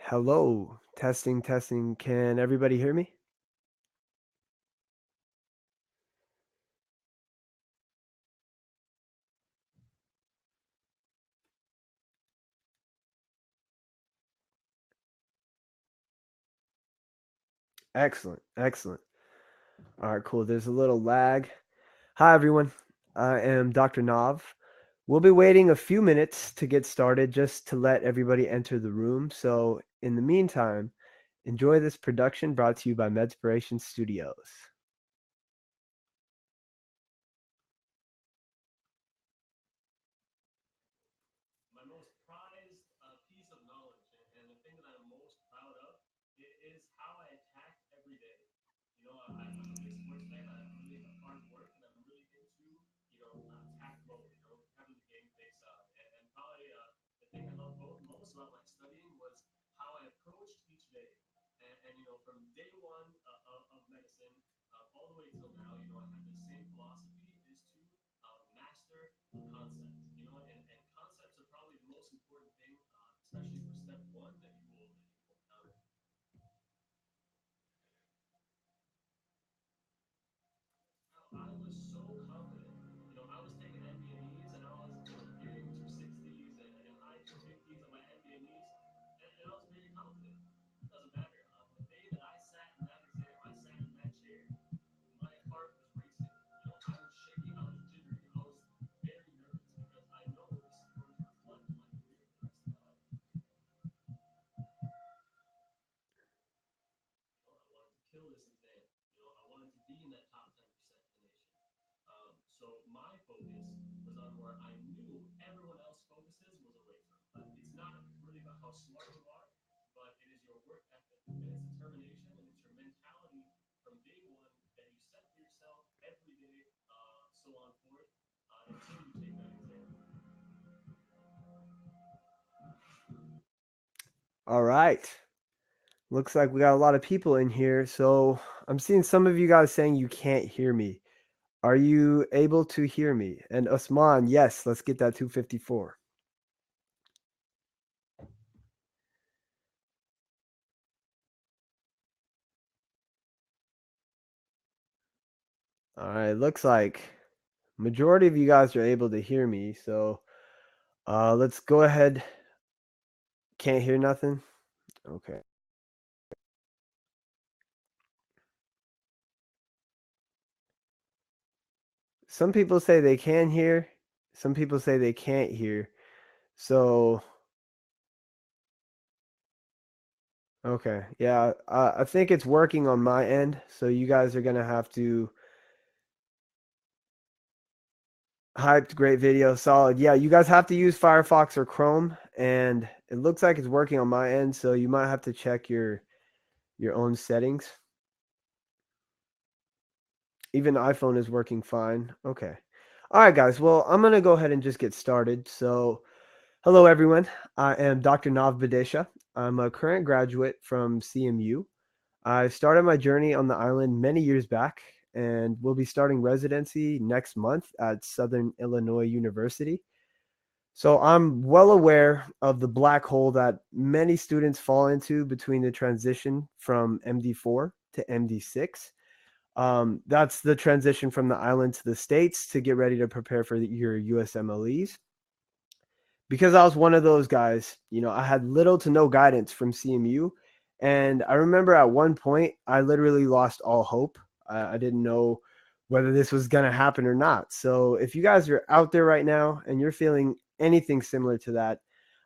Hello, testing, testing. Can everybody hear me? Excellent, excellent. All right, cool. There's a little lag. Hi, everyone. I am Dr. Nav. We'll be waiting a few minutes to get started just to let everybody enter the room. So, in the meantime, enjoy this production brought to you by Medspiration Studios. My most prized piece of knowledge and the thing that I'm most proud of is how I attack every day. I'm a big sports fan. I'm really into hard work, and I'm really into attack mode. Having the game face up, and probably the thing I love most about my studying was how I approached each day. And from day one of medicine all the way till now, I have the same philosophy is to master a concept. And concepts are probably the most important thing, especially for step one that you will encounter. I was so confident. I was taking NBMEs and I was getting 260s and high 250s on my NBMEs, and I was very confident. It doesn't matter. The day that I sat in that exam, I sat in that chair, my heart was racing. I was shaking, I was jittery, I was very nervous because I know this is going to reflect on my career for the rest of my life. I wanted to kill this exam. I wanted to be in that top 10% of the nation. So my focus was on where I knew everyone else focuses was away from. It's not really about how smart you are, but it is your work ethic and it's determination and it's your mentality from day one that you set for yourself every day, so on forth, until you take that exam. All right. Looks like we got a lot of people in here. So, I'm seeing some of you guys saying you can't hear me. Are you able to hear me? And Usman, yes, let's get that 254. All right, looks like majority of you guys are able to hear me. So let's go ahead. Can't hear nothing? Okay. Some people say they can hear. Some people say they can't hear. So, okay. Yeah, I think it's working on my end. So you guys are going to have to hyped, great video, solid. Yeah, you guys have to use Firefox or Chrome, and it looks like it's working on my end, so you might have to check your own settings. Even iPhone is working fine. Okay. All right, guys. Well, I'm gonna go ahead and just get started. So, hello everyone. I am Dr. Nav Badesha. I'm a current graduate from CMU. I started my journey on the island many years back, and will be starting residency next month at Southern Illinois University. So I'm well aware of the black hole that many students fall into between the transition from MD4 to MD6. That's the transition from the island to the States to get ready to prepare for your USMLEs. Because I was one of those guys, I had little to no guidance from CMU. And I remember at one point, I literally lost all hope. I didn't know whether this was going to happen or not. So if you guys are out there right now and you're feeling anything similar to that,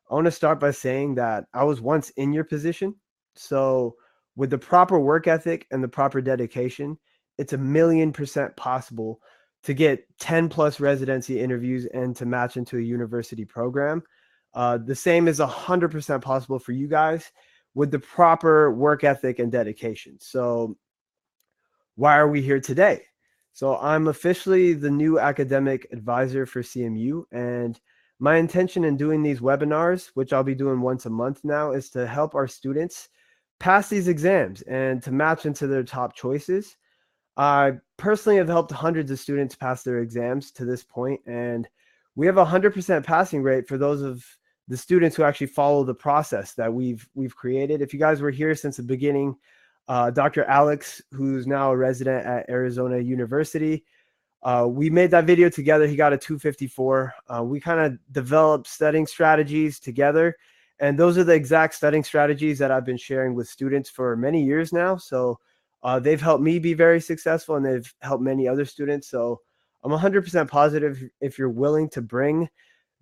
I want to start by saying that I was once in your position. So with the proper work ethic and the proper dedication, it's 1,000,000% possible to get 10 plus residency interviews and to match into a university program. The same is 100% possible for you guys with the proper work ethic and dedication. So, why are we here today? So, I'm officially the new academic advisor for CMU, and my intention in doing these webinars, which I'll be doing once a month now, is to help our students pass these exams and to match into their top choices. I personally have helped hundreds of students pass their exams to this point, and we have a 100% passing rate for those of the students who actually follow the process that we've created. If you guys were here since the beginning, Dr. Alex, who's now a resident at Arizona University, we made that video together. He got a 254. We kind of developed studying strategies together. And those are the exact studying strategies that I've been sharing with students for many years now. So they've helped me be very successful, and they've helped many other students. So I'm 100% positive if you're willing to bring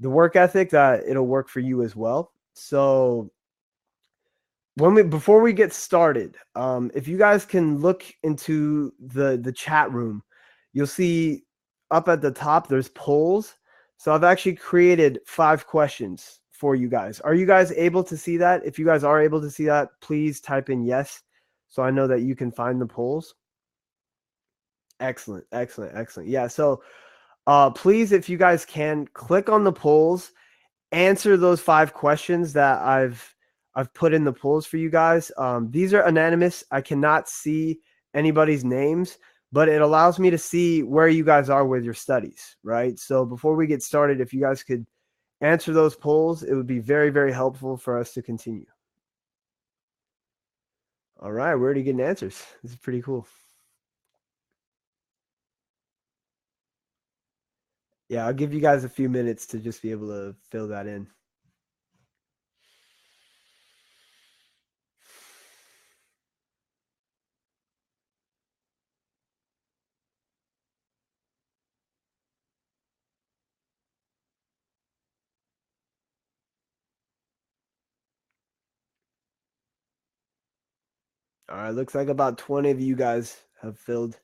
the work ethic, that it'll work for you as well. So before we get started, if you guys can look into the chat room, you'll see up at the top there's polls. So I've actually created 5 questions for you guys. Are you guys able to see that? If you guys are able to see that, please type in yes, so I know that you can find the polls. Excellent, excellent, excellent. Yeah, so please, if you guys can, click on the polls, answer those 5 questions that I've put in the polls for you guys. These are anonymous. I cannot see anybody's names, but it allows me to see where you guys are with your studies, right? So before we get started, if you guys could answer those polls, it would be very, very helpful for us to continue. All right, we're already getting answers. This is pretty cool. Yeah, I'll give you guys a few minutes to just be able to fill that in. All right, looks like about 20 of you guys have filled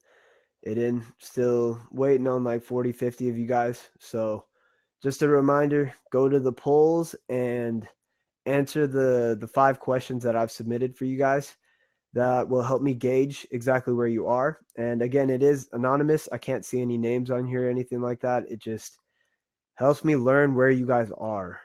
it in. Still waiting on like 40, 50 of you guys. So just a reminder, go to the polls and answer the 5 questions that I've submitted for you guys. That will help me gauge exactly where you are. And again, it is anonymous. I can't see any names on here or anything like that. It just helps me learn where you guys are.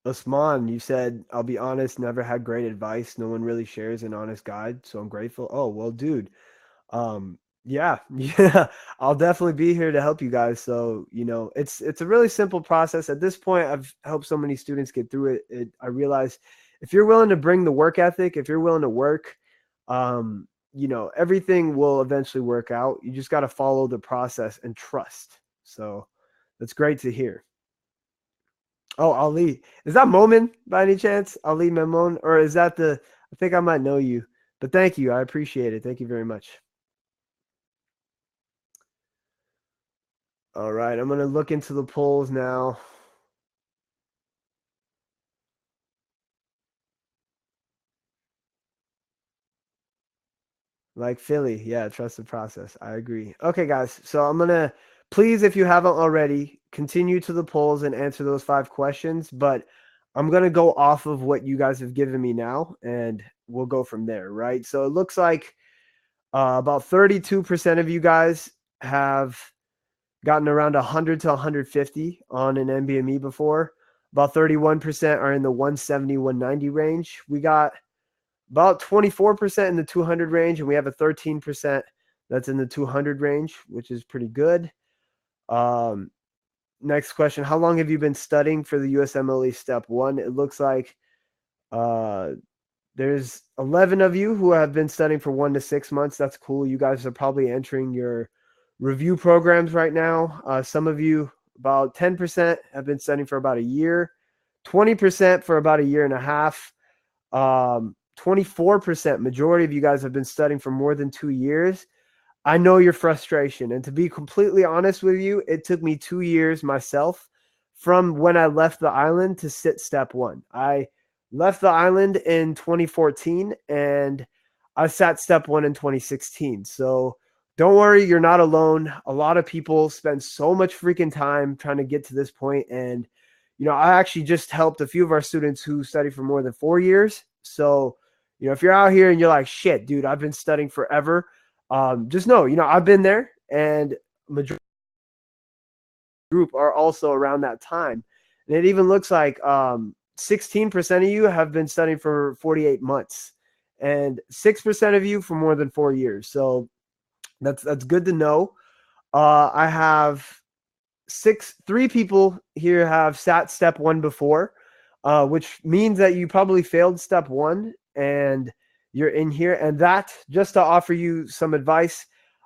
Usman, you said, I'll be honest, never had great advice. No one really shares an honest guide, so I'm grateful. Oh, well, dude. Yeah, yeah, I'll definitely be here to help you guys. So, it's a really simple process. At this point, I've helped so many students get through it. I realize if you're willing to bring the work ethic, if you're willing to work, everything will eventually work out. You just got to follow the process and trust. So that's great to hear. Oh, Ali. Is that Momin by any chance? Ali Memon? Or is that I think I might know you. But thank you. I appreciate it. Thank you very much. All right. I'm going to look into the polls now. Like Philly. Yeah, trust the process. I agree. Okay, guys. So I'm going to, please, if you haven't already, continue to the polls and answer those 5 questions. But I'm going to go off of what you guys have given me now, and we'll go from there, right? So it looks like about 32% of you guys have gotten around 100 to 150 on an NBME before. About 31% are in the 170, 190 range. We got about 24% in the 200 range, and we have a 13% that's in the 200 range, which is pretty good. Next question, how long have you been studying for the USMLE Step 1? It looks like there's 11 of you who have been studying for 1 to 6 months. That's cool. You guys are probably entering your review programs right now. Some of you, about 10%, have been studying for about a year, 20% for about a year and a half. 24%, majority of you guys have been studying for more than 2 years. I know your frustration. And to be completely honest with you, it took me 2 years myself from when I left the island to sit step 1. I left the island in 2014 and I sat step 1 in 2016. So don't worry, you're not alone. A lot of people spend so much freaking time trying to get to this point. And, I actually just helped a few of our students who study for more than 4 years. So, if you're out here and you're like, shit, dude, I've been studying forever. Just know, I've been there, and majority group are also around that time. And it even looks like 16% of you have been studying for 48 months and 6% of you for more than 4 years. So that's good to know. I have three people here have sat step one before, which means that you probably failed step one and you're in here. And that, just to offer you some advice,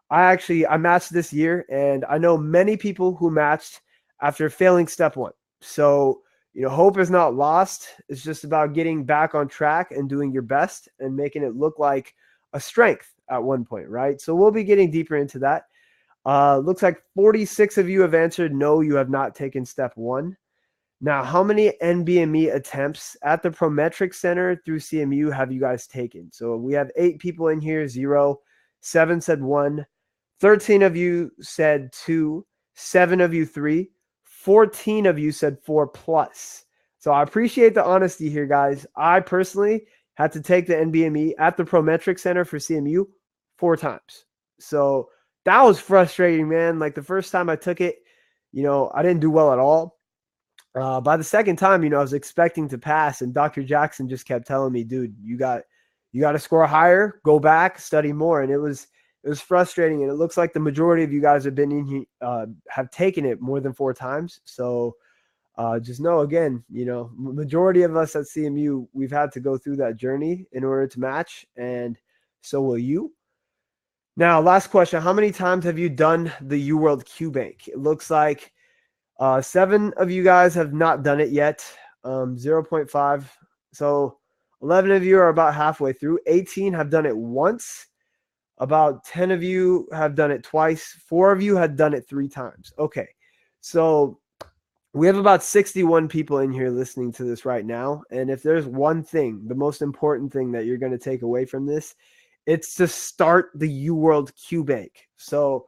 I matched this year, and I know many people who matched after failing step one. So, hope is not lost. It's just about getting back on track and doing your best and making it look like a strength at one point, right? So we'll be getting deeper into that. Looks like 46 of you have answered no, you have not taken step one. Now, how many NBME attempts at the Prometric Center through CMU have you guys taken? So we have 8 people in here, 0. 7 said 1. 13 of you said 2. 7 of you 3. 14 of you said 4 plus. So I appreciate the honesty here, guys. I personally had to take the NBME at the Prometric Center for CMU 4 times. So that was frustrating, man. Like the first time I took it, I didn't do well at all. By the second time, I was expecting to pass, and Dr. Jackson just kept telling me, dude, you got to score higher, go back, study more. And it was frustrating. And it looks like the majority of you guys have been in here, have taken it more than 4 times. So just know, again, majority of us at CMU, we've had to go through that journey in order to match, and so will you. Now, last question. How many times have you done the UWorld QBank? It looks like 7 of you guys have not done it yet, 0.5. So 11 of you are about halfway through. 18 have done it once. About 10 of you have done it twice. 4 of you had done it 3 times. Okay, so we have about 61 people in here listening to this right now. And if there's one thing, the most important thing that you're going to take away from this, it's to start the UWorld QBank. So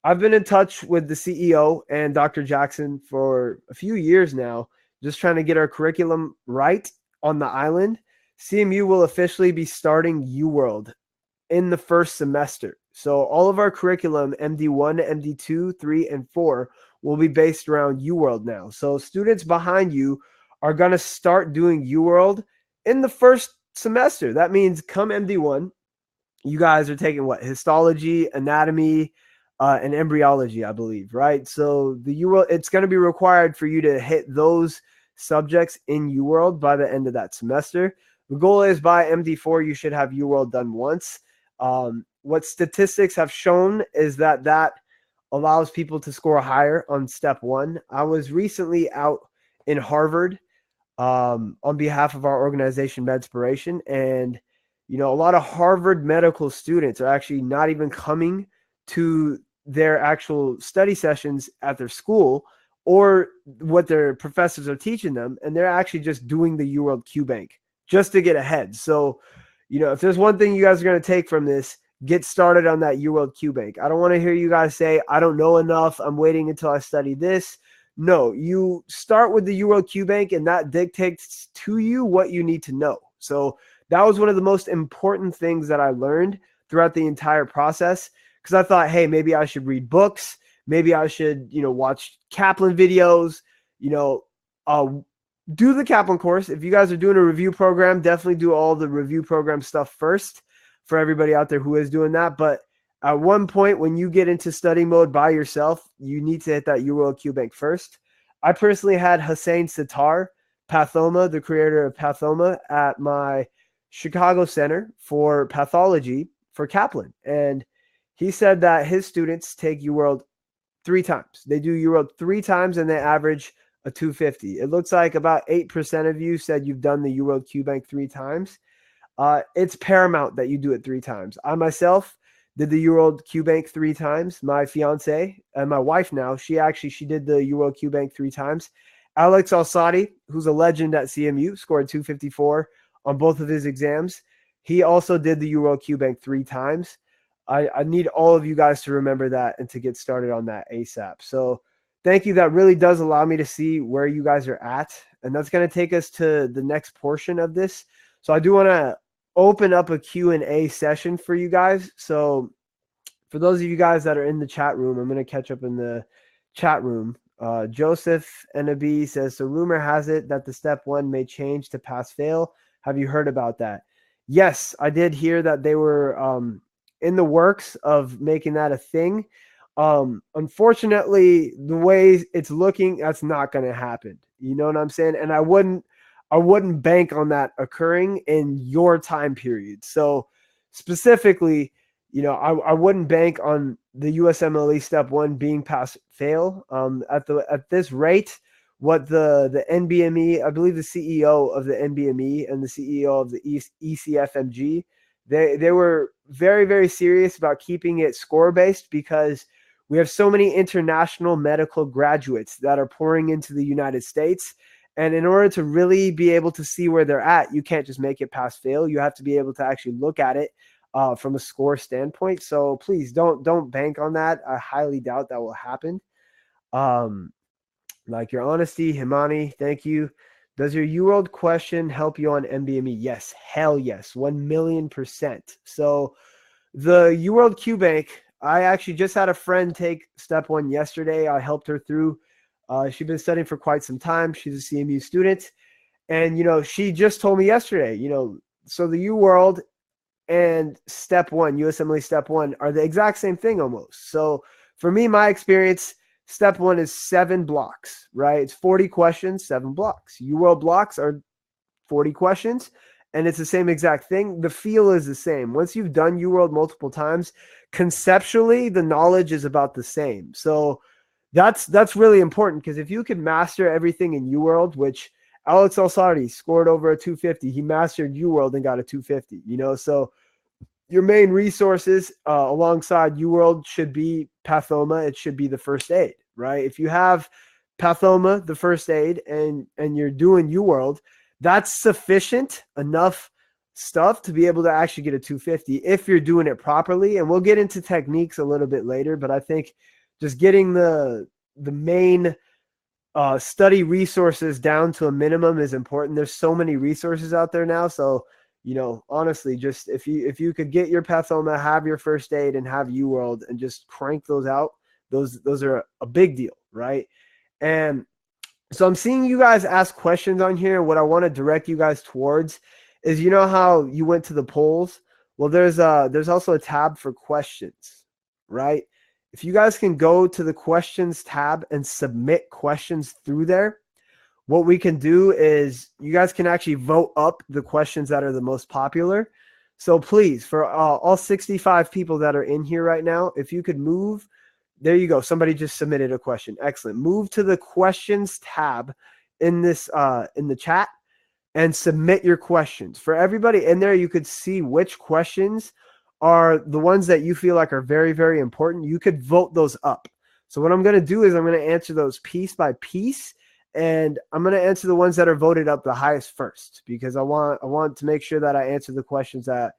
I've been in touch with the CEO and Dr. Jackson for a few years now, just trying to get our curriculum right on the island. CMU will officially be starting UWorld in the first semester. So all of our curriculum, MD1, MD2, 3, and 4, will be based around UWorld now. So students behind you are going to start doing UWorld in the first semester. That means come MD1, you guys are taking what? Histology, anatomy, and embryology, I believe, right? So the UWorld, it's going to be required for you to hit those subjects in UWorld by the end of that semester. The goal is by MD4, you should have UWorld done once. What statistics have shown is that allows people to score higher on step one. I was recently out in Harvard on behalf of our organization, Medspiration, and a lot of Harvard medical students are actually not even coming to their actual study sessions at their school or what their professors are teaching them, and they're actually just doing the UWorld QBank just to get ahead. So, if there's one thing you guys are going to take from this, get started on that UWorld QBank. I don't want to hear you guys say, I don't know enough, I'm waiting until I study this. No, you start with the UWorld QBank, and that dictates to you what you need to know. So that was one of the most important things that I learned throughout the entire process, because I thought, hey, maybe I should read books. Maybe I should, watch Kaplan videos, do the Kaplan course. If you guys are doing a review program, definitely do all the review program stuff first for everybody out there who is doing that. But at one point, when you get into study mode by yourself, you need to hit that UWorld QBank first. I personally had Hussein Sitar, Pathoma, the creator of Pathoma, at my Chicago Center for Pathology for Kaplan. And he said that his students take UWorld 3 times. They do UWorld 3 times, and they average a 250. It looks like about 8% of you said you've done the UWorld QBank 3 times. It's paramount that you do it 3 times. I myself did the UWorld QBank 3 times. My fiance and my wife now, she did the UWorld QBank 3 times. Alex Alsati, who's a legend at CMU, scored 254 on both of his exams. He also did the UWorld QBank 3 times. I need all of you guys to remember that and to get started on that ASAP. So thank you. That really does allow me to see where you guys are at. And that's going to take us to the next portion of this. So I do want to open up a Q&A session for you guys. So for those of you guys that are in the chat room, I'm going to catch up in the chat room. Joseph NB says, so rumor has it that the step one may change to pass fail. Have you heard about that? Yes, I did hear that they were in the works of making that a thing. Unfortunately, the way it's looking, that's not going to happen. You know what I'm saying? And I wouldn't bank on that occurring in your time period. So specifically, I wouldn't bank on the USMLE step one being pass fail. At this rate, what the NBME, I believe the CEO of the NBME and the CEO of the ECFMG, they were very, very serious about keeping it score based because we have so many international medical graduates that are pouring into the United States. And in order to really be able to see where they're at, you can't just make it pass fail. You have to be able to actually look at it from a score standpoint. So please don't bank on that. I highly doubt that will happen. Um, like your honesty, Himani, thank you. Does your UWorld question help you on NBME? Yes, hell yes, 1,000,000%. So the UWorld Q Bank, I actually just had a friend take step one yesterday. I helped her through. She's been studying for quite some time. She's a CMU student. And, she just told me yesterday, so the UWorld and step one, USMLE step one, are the exact same thing almost. So for me, my experience, step one is 7 blocks, right? It's 40 questions, 7 blocks. UWorld blocks are 40 questions, and it's the same exact thing. The feel is the same. Once you've done UWorld multiple times, conceptually, the knowledge is about the same. So that's really important because if you can master everything in UWorld, which Alex Alsardi scored over a 250, he mastered UWorld and got a 250, so your main resources alongside UWorld should be Pathoma. It should be the first aid, right? If you have Pathoma, the first aid, and you're doing UWorld, that's sufficient enough stuff to be able to actually get a 250 if you're doing it properly. And we'll get into techniques a little bit later, but I think just getting the main study resources down to a minimum is important. There's so many resources out there now. So, honestly, just if you could get your Pathoma, have your first aid, and have UWorld and just crank those out, those are a big deal, right? And so I'm seeing you guys ask questions on here. What I want to direct you guys towards is, how you went to the polls? Well, there's also a tab for questions, right? If you guys can go to the questions tab and submit questions through there, what we can do is you guys can actually vote up the questions that are the most popular. So please, for all 65 people that are in here right now, if you could move, there you go. Somebody just submitted a question. Excellent. Move to the questions tab in this in the chat and submit your questions. For everybody in there, you could see which questions are the ones that you feel like are very, very important. You could vote those up. So what I'm going to do is I'm going to answer those piece by piece, and I'm going to answer the ones that are voted up the highest first, because I want to make sure that I answer the questions that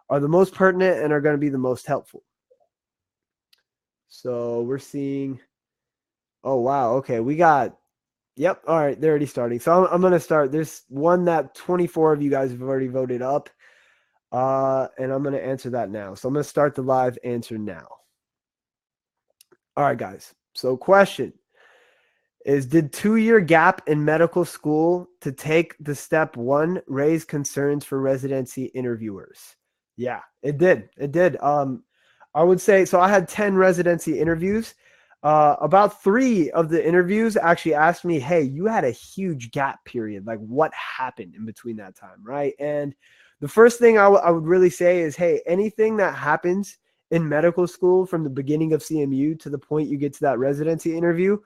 are the most pertinent and are going to be the most helpful. So we're seeing, oh, wow. Okay. We got, yep. All right. They're already starting. So I'm going to start. There's one that 24 of you guys have already voted up. And I'm going to answer that now. So I'm going to start the live answer now. All right, guys. So question is, did 2-year gap in medical school to take the step one raise concerns for residency interviewers? Yeah, it did. It did. I would say, so I had 10 residency interviews. About 3 of the interviews actually asked me, hey, you had a huge gap period. Like, what happened in between that time, right? And the first thing I would really say is, hey, anything that happens in medical school from the beginning of CMU to the point you get to that residency interview,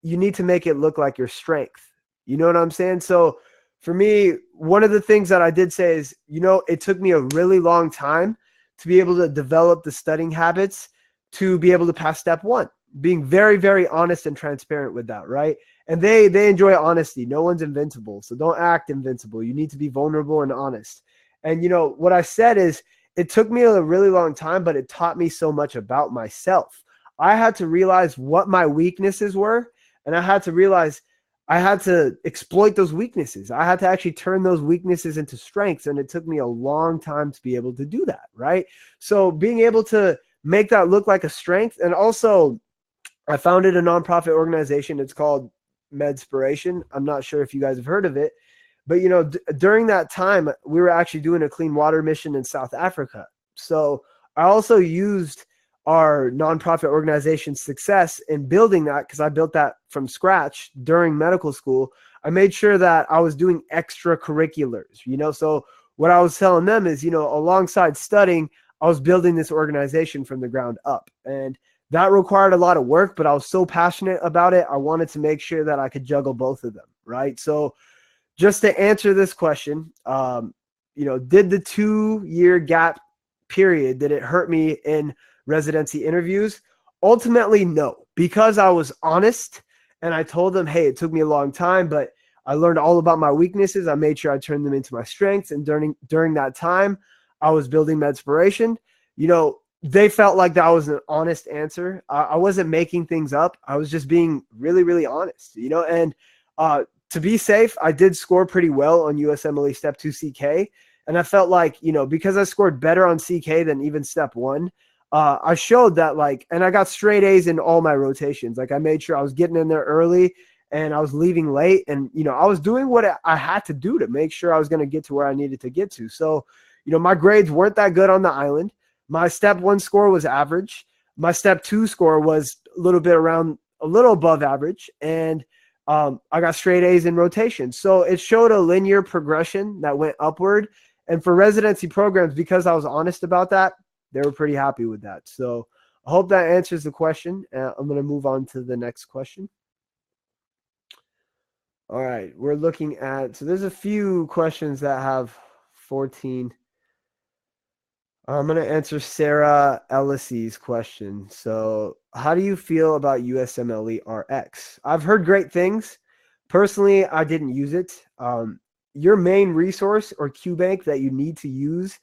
you need to make it look like your strength. You know what I'm saying? So for me, one of the things that I did say is, it took me a really long time to be able to develop the studying habits to be able to pass step one, being very, very honest and transparent with that, right? And they enjoy honesty. No one's invincible. So don't act invincible. You need to be vulnerable and honest. And, what I said is, it took me a really long time, but it taught me so much about myself. I had to realize what my weaknesses were, and I had to realize I had to exploit those weaknesses. I had to actually turn those weaknesses into strengths, and it took me a long time to be able to do that, right? So being able to make that look like a strength, and also I founded a nonprofit organization. It's called Medspiration. I'm not sure if you guys have heard of it, but during that time, we were actually doing a clean water mission in South Africa. So I also used our nonprofit organization's success in building that, because I built that from scratch during medical school. I made sure that I was doing extracurriculars. So what I was telling them is, alongside studying, I was building this organization from the ground up. And that required a lot of work, but I was so passionate about it. I wanted to make sure that I could juggle both of them, right? So just to answer this question, did the 2-year gap period, did it hurt me in residency interviews? Ultimately, no, because I was honest and I told them, hey, it took me a long time, but I learned all about my weaknesses. I made sure I turned them into my strengths. And during that time, I was building Medspiration. They felt like that was an honest answer. I wasn't making things up. I was just being really, really honest, and to be safe, I did score pretty well on USMLE Step 2 CK. And I felt like, because I scored better on CK than even Step 1, I showed that, and I got straight A's in all my rotations. I made sure I was getting in there early and I was leaving late. And, I was doing what I had to do to make sure I was going to get to where I needed to get to. So, my grades weren't that good on the island. My Step 1 score was average. My Step 2 score was a little above average. And I got straight A's in rotation. So it showed a linear progression that went upward. And for residency programs, because I was honest about that, they were pretty happy with that. So I hope that answers the question. I'm going to move on to the next question. All right, we're looking at, so there's a few questions that have 14. I'm going to answer Sarah Ellis's question. So how do you feel about USMLE RX? I've heard great things. Personally, I didn't use it. Your main resource or QBank that you need to use,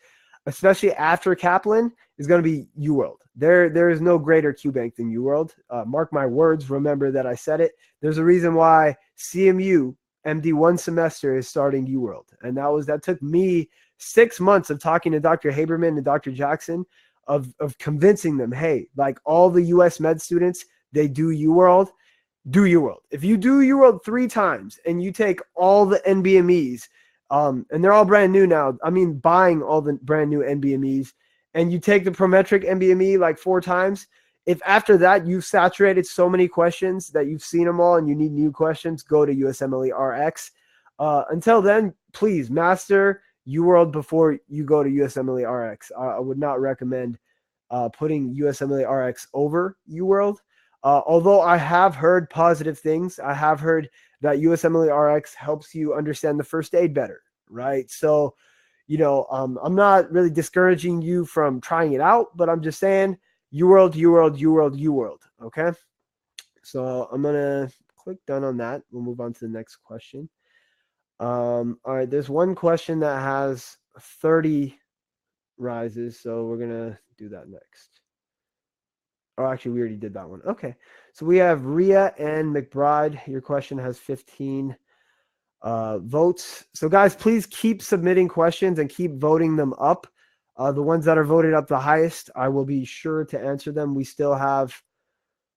especially after Kaplan, is going to be UWorld. There is no greater QBank than UWorld. Mark my words. Remember that I said it. There's a reason why CMU MD 1 semester is starting UWorld, and that took me 6 months of talking to Dr. Haberman and Dr. Jackson of convincing them, hey, like all the US med students, they do UWorld. Do UWorld. If you do UWorld 3 times and you take all the NBMEs, and they're all brand new now. I mean, buying all the brand new NBMEs, and you take the Prometric NBME like 4 times, if after that you've saturated so many questions that you've seen them all and you need new questions, go to USMLE RX. Until then, please master UWorld before you go to USMLE RX. I would not recommend putting USMLE RX over UWorld. Although I have heard positive things. I have heard that USMLE RX helps you understand the first aid better, right? So, I'm not really discouraging you from trying it out, but I'm just saying UWorld, UWorld, UWorld, UWorld, okay? So I'm going to click done on that. We'll move on to the next question. All right, there's one question that has 30 rises, so we're going to do that next. Oh, actually, we already did that one. Okay, so we have Ria and McBride. Your question has 15 votes. So guys, please keep submitting questions and keep voting them up. The ones that are voted up the highest, I will be sure to answer them. We still have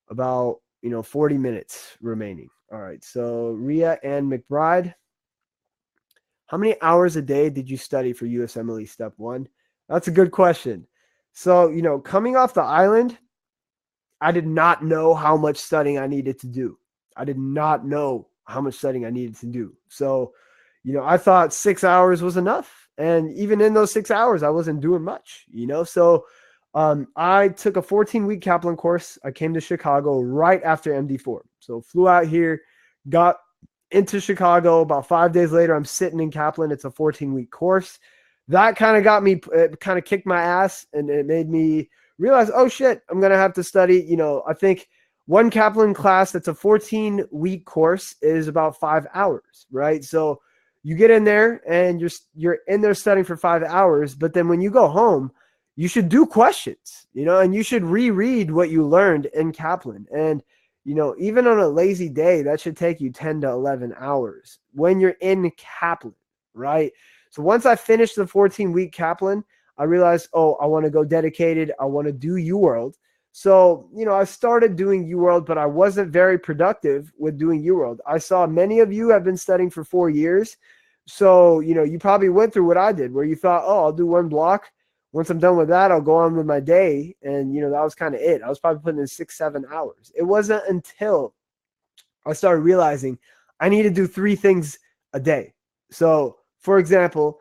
about 40 minutes remaining. All right, so Ria and McBride. How many hours a day did you study for USMLE Step 1? That's a good question. So, coming off the island, I did not know how much studying I needed to do. I did not know how much studying I needed to do. So, I thought 6 hours was enough. And even in those 6 hours, I wasn't doing much, So I took a 14-week Kaplan course. I came to Chicago right after MD4. So flew out here, got into Chicago. About 5 days later, I'm sitting in Kaplan. It's a 14-week course. That kind of got me, it kind of kicked my ass, and it made me realize, oh shit, I'm going to have to study. I think one Kaplan class that's a 14-week course is about 5 hours, right? So you get in there and you're in there studying for 5 hours, but then when you go home, you should do questions, and you should reread what you learned in Kaplan. And, even on a lazy day, that should take you 10 to 11 hours when you're in Kaplan, right? So once I finished the 14-week Kaplan, I realized, oh, I want to go dedicated. I want to do UWorld. So, I started doing UWorld, but I wasn't very productive with doing UWorld. I saw many of you have been studying for 4 years. So, you probably went through what I did, where you thought, oh, I'll do one block. Once I'm done with that, I'll go on with my day. And, that was kind of it. I was probably putting in 6, 7 hours. It wasn't until I started realizing I need to do 3 things a day. So, for example,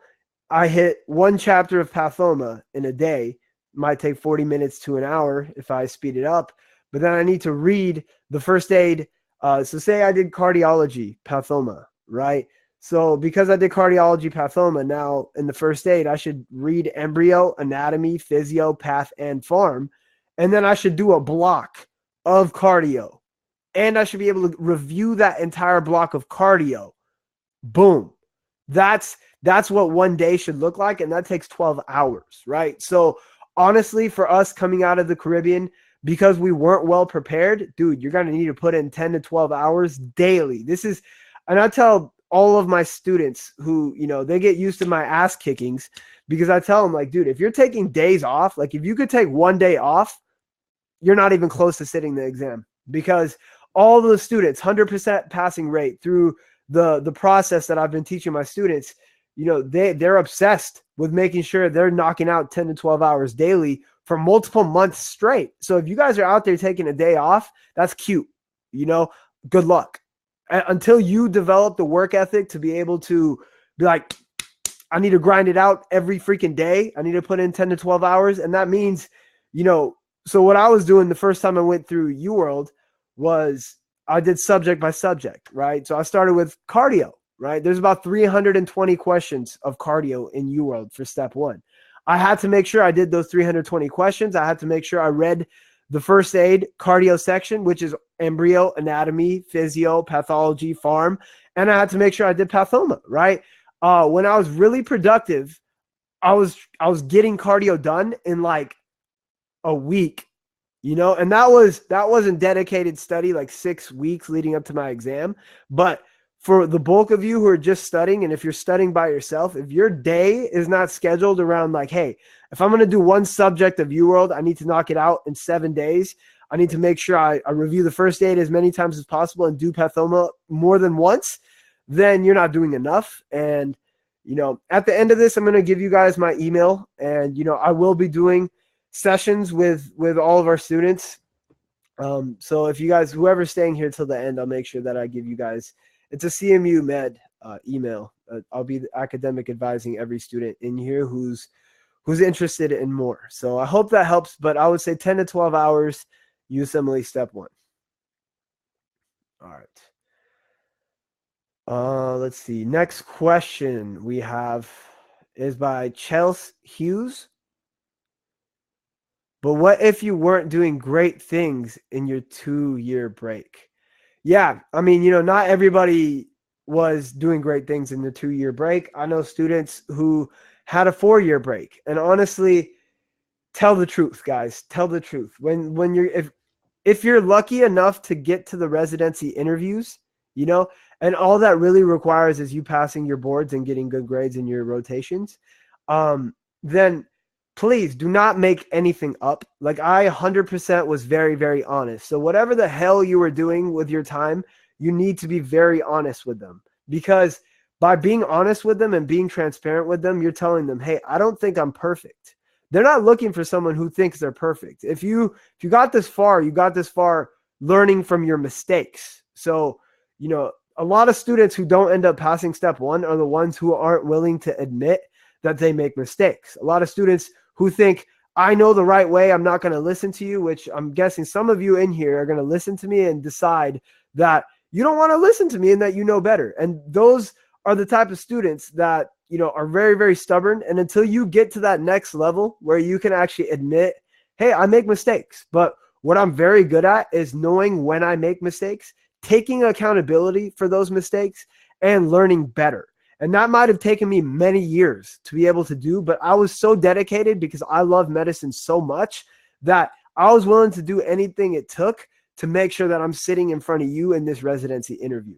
I hit one chapter of Pathoma in a day. Might take 40 minutes to an hour if I speed it up. But then I need to read the first aid. So say I did cardiology, Pathoma, right? So because I did cardiology, Pathoma, now in the first aid, I should read embryo, anatomy, physio, path, and pharm. And then I should do a block of cardio. And I should be able to review that entire block of cardio. Boom. That's what one day should look like, and that takes 12 hours, right? So honestly, for us coming out of the Caribbean, because we weren't well prepared, dude, you're going to need to put in 10 to 12 hours daily. And I tell all of my students who, they get used to my ass kickings, because I tell them, like, dude, if you're taking days off, like if you could take one day off, you're not even close to sitting the exam, because all the students, 100% passing rate through the process that I've been teaching my students, they're obsessed with making sure they're knocking out 10 to 12 hours daily for multiple months straight. So if you guys are out there taking a day off, that's cute. Good luck. Until you develop the work ethic to be able to be like, I need to grind it out every freaking day. I need to put in 10 to 12 hours. And that means, so what I was doing the first time I went through UWorld was I did subject by subject, right? So I started with cardio, right? There's about 320 questions of cardio in UWorld for step 1. I had to make sure I did those 320 questions. I had to make sure I read the first aid cardio section, which is embryo, anatomy, physio, pathology, pharm. And I had to make sure I did Pathoma, right? When I was really productive, I was getting cardio done in like a week, and that wasn't dedicated study, like 6 weeks leading up to my exam. But for the bulk of you who are just studying, and if you're studying by yourself, if your day is not scheduled around like, hey, if I'm going to do one subject of UWorld, I need to knock it out in 7 days. I need to make sure I review the first aid as many times as possible and do Pathoma more than once, then you're not doing enough. And, at the end of this, I'm going to give you guys my email, and, I will be doing sessions with all of our students. So if you guys, whoever's staying here till the end, I'll make sure that I give you guys, it's a CMU Med email. I'll be academic advising every student in here who's interested in more. So I hope that helps, but I would say 10 to 12 hours, Usmle step 1. All right. Let's see. Next question we have is by Chelsea Hughes. But what if you weren't doing great things in your 2-year break? Yeah, I mean, not everybody was doing great things in the 2-year break. I know students who had a 4-year break. And honestly, tell the truth, guys. Tell the truth. When you're if you're lucky enough to get to the residency interviews, and all that really requires is you passing your boards and getting good grades in your rotations, then please do not make anything up. Like, I 100% was very, very honest. So whatever the hell you were doing with your time, you need to be very honest with them, because by being honest with them and being transparent with them, you're telling them, hey, I don't think I'm perfect. They're not looking for someone who thinks they're perfect. If you got this far, you got this far learning from your mistakes. So, a lot of students who don't end up passing step 1 are the ones who aren't willing to admit that they make mistakes. A lot of students who think, I know the right way, I'm not going to listen to you, which I'm guessing some of you in here are going to listen to me and decide that you don't want to listen to me and that you know better. And those are the type of students that, are very, very stubborn. And until you get to that next level where you can actually admit, hey, I make mistakes, but what I'm very good at is knowing when I make mistakes, taking accountability for those mistakes, and learning better. And that might have taken me many years to be able to do, but I was so dedicated because I love medicine so much that I was willing to do anything it took to make sure that I'm sitting in front of you in this residency interview,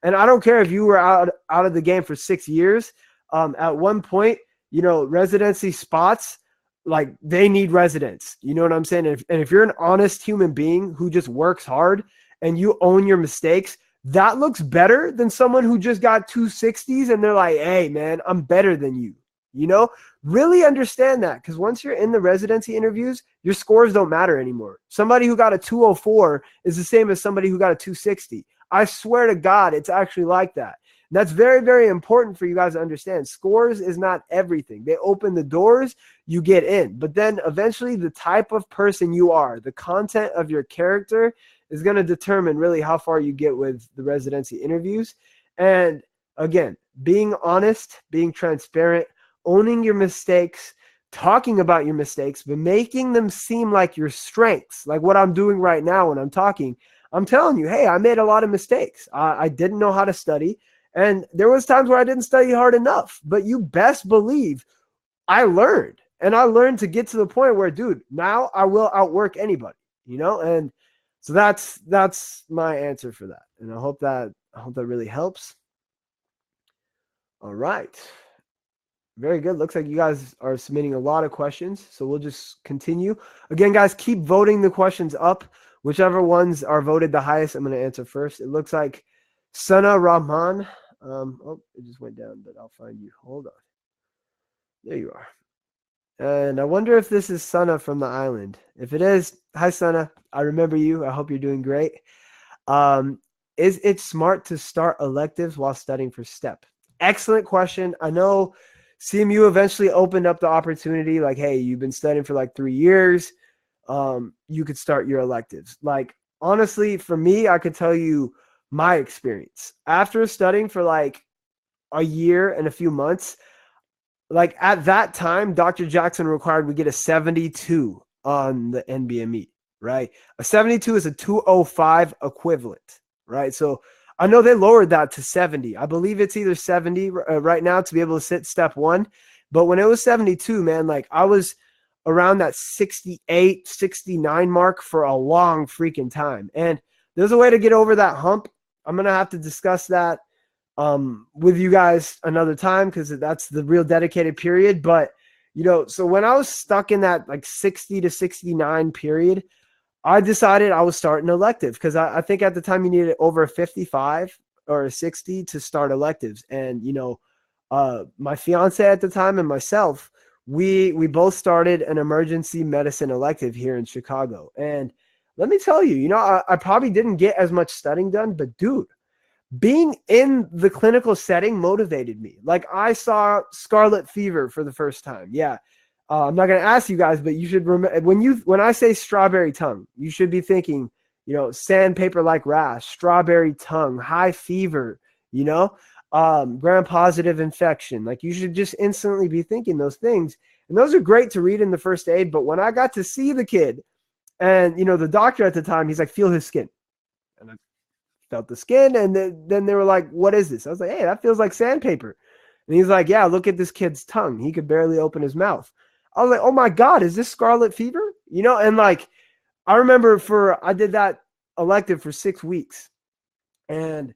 And I don't care if you were out of the game for 6 years. At one point, residency spots like they need residents. You know what I'm saying? And if you're an honest human being who just works hard and you own your mistakes, that looks better than someone who just got 260s and they're like, hey, man, I'm better than you. You know, really understand that, because once you're in the residency interviews, your scores don't matter anymore. Somebody who got a 204 is the same as somebody who got a 260. I swear to God, it's actually like that. And that's very, very important for you guys to understand. Scores is not everything. They open the doors, you get in. But then eventually the type of person you are, the content of your character is going to determine really how far you get with the residency interviews. And again, being honest, being transparent, owning your mistakes, talking about your mistakes, but making them seem like your strengths, like what I'm doing right now when I'm talking. I'm telling you, hey, I made a lot of mistakes. I didn't know how to study. And there was times where I didn't study hard enough, but you best believe I learned. And I learned to get to the point where, dude, now I will outwork anybody, you know? And so that's my answer for that. And I hope that really helps. All right. Very good. Looks like you guys are submitting a lot of questions. So we'll just continue. Again, guys, keep voting the questions up. Whichever ones are voted the highest, I'm going to answer first. It looks like Sana Rahman. Oh, it just went down, but I'll find you. Hold on. There you are. And I wonder if this is Sana from the island. If it is, hi, Sana. I remember you. I hope you're doing great. Is it smart to start electives while studying for STEP? Excellent question. I know CMU eventually opened up the opportunity, like, hey, you've been studying for like 3 years. You could start your electives. Like, honestly, for me, I could tell you my experience. After studying for like a year and a few months, like at that time, Dr. Jackson required we get a 72 on the NBME, right? A 72 is a 205 equivalent, right? So I know they lowered that to 70. I believe it's either 70 right now to be able to sit step one. But when it was 72, man, like I was around that 68, 69 mark for a long freaking time. And there's a way to get over that hump. I'm going to have to discuss that with you guys another time, because that's the real dedicated period. But, you know, so when I was stuck in that like 60 to 69 period, I decided I was starting elective, because I think at the time you needed over a 55 or a 60 to start electives. And, you know, my fiance at the time and myself, we both started an emergency medicine elective here in Chicago. And let me tell you, you know, I probably didn't get as much studying done, but dude, being in the clinical setting motivated me. Like I saw scarlet fever for the first time. Yeah. I'm not going to ask you guys, but you should remember when I say strawberry tongue, you should be thinking, you know, sandpaper-like rash, strawberry tongue, high fever, you know, gram-positive infection. Like you should just instantly be thinking those things. And those are great to read in the first aid. But when I got to see the kid and, you know, the doctor at the time, he's like, feel his skin. And I felt the skin. And then they were like, what is this? I was like, hey, that feels like sandpaper. And he's like, yeah, look at this kid's tongue. He could barely open his mouth. I was like, oh my God, is this scarlet fever? You know, and like, I remember I did that elective for 6 weeks. And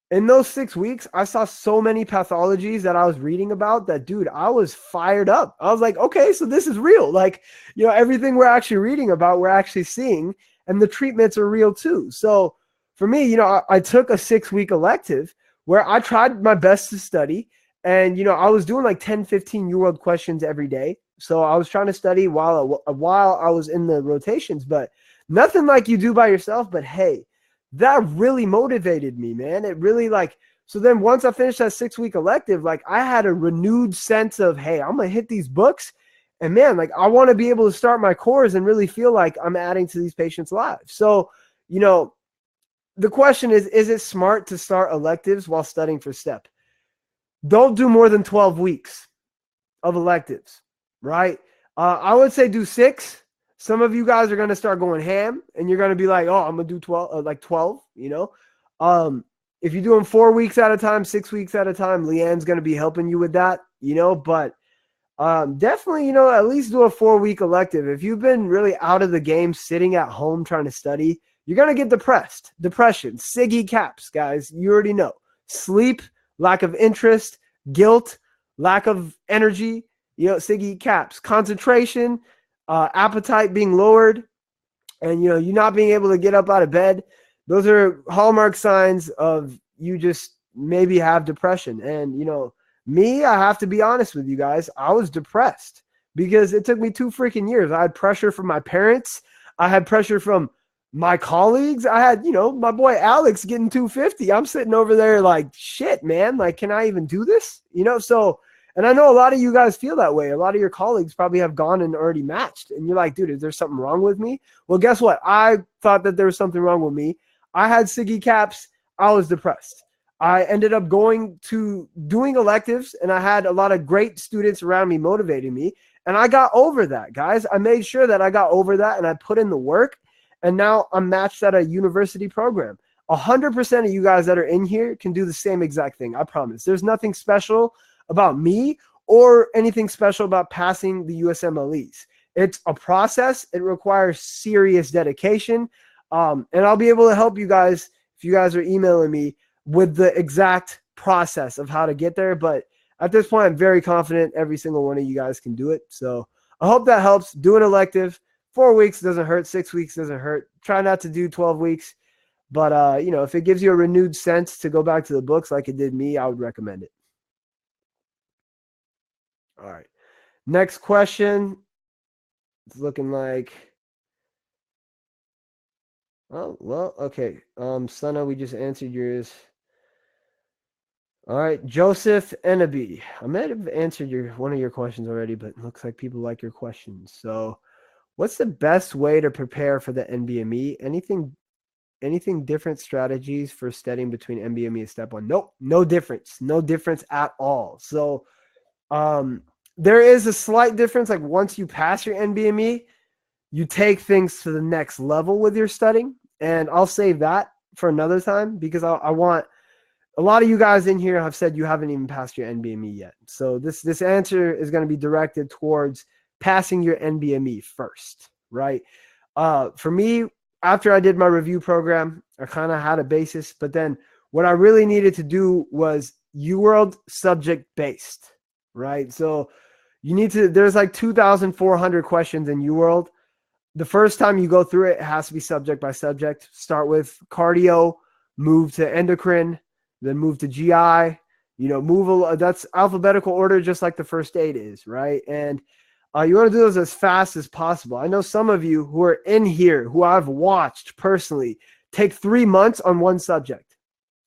in those 6 weeks, I saw so many pathologies that I was reading about that, dude, I was fired up. I was like, okay, so this is real. Like, you know, everything we're actually reading about, we're actually seeing, and the treatments are real too. So for me, you know, I took a 6-week elective where I tried my best to study. And, you know, I was doing like 10, 15 UWorld questions every day. So I was trying to study while I was in the rotations, but nothing like you do by yourself. But hey, that really motivated me, man. It really like, so then once I finished that 6-week elective, like I had a renewed sense of, hey, I'm going to hit these books. And man, like I want to be able to start my course and really feel like I'm adding to these patients' lives. So, you know, the question is it smart to start electives while studying for STEP? Don't do more than 12 weeks of electives, right? I would say do 6. Some of you guys are going to start going ham and you're going to be like, oh, I'm going to do 12, like 12, you know? If you're doing 4 weeks at a time, 6 weeks at a time, Leanne's going to be helping you with that, you know, but definitely, you know, at least do a 4-week elective. If you've been really out of the game, sitting at home trying to study, you're going to get depression, Siggy caps, guys. You already know. Sleep, lack of interest, guilt, lack of energy. Siggy caps, concentration, appetite being lowered, and you not being able to get up out of bed. Those are hallmark signs of you just maybe have depression. And me, I have to be honest with you guys, I was depressed because it took me 2 freaking years. I had pressure from my parents, I had pressure from my colleagues. I had my boy Alex getting 250. I'm sitting over there like, shit, man, like, can I even do this? So, and I know a lot of you guys feel that way. A lot of your colleagues probably have gone and already matched, and you're like, dude, is there something wrong with me? Well, guess what? I thought that there was something wrong with me. I had Siggy caps. I was depressed. I ended up going to doing electives, and I had a lot of great students around me motivating me. And I got over that, guys. I made sure that I got over that, and I put in the work. And now I'm matched at a university program. 100% of you guys that are in here can do the same exact thing. I promise. There's nothing special about me or anything special about passing the USMLEs. It's a process. It requires serious dedication. And I'll be able to help you guys if you guys are emailing me with the exact process of how to get there. But at this point, I'm very confident every single one of you guys can do it. So I hope that helps. Do an elective. 4 weeks doesn't hurt. 6 weeks doesn't hurt. Try not to do 12 weeks. But, if it gives you a renewed sense to go back to the books like it did me, I would recommend it. All right. Next question. It's looking like, oh, well, okay. Sana, we just answered yours. All right. Joseph Enaby. I might have answered one of your questions already, but it looks like people like your questions. So what's the best way to prepare for the NBME? Anything different strategies for studying between NBME and step one? Nope. No difference. No difference at all. So there is a slight difference. Like once you pass your NBME, you take things to the next level with your studying. And I'll save that for another time because I want a lot of you guys in here have said you haven't even passed your NBME yet. So this answer is going to be directed towards passing your NBME first, right? For me, after I did my review program, I kind of had a basis, but then what I really needed to do was UWorld subject based, right? So there's like 2,400 questions in UWorld. The first time you go through it, it has to be subject by subject. Start with cardio, move to endocrine, then move to GI, that's alphabetical order, just like the first aid is, right? And you want to do those as fast as possible. I know some of you who are in here, who I've watched personally, take 3 months on one subject.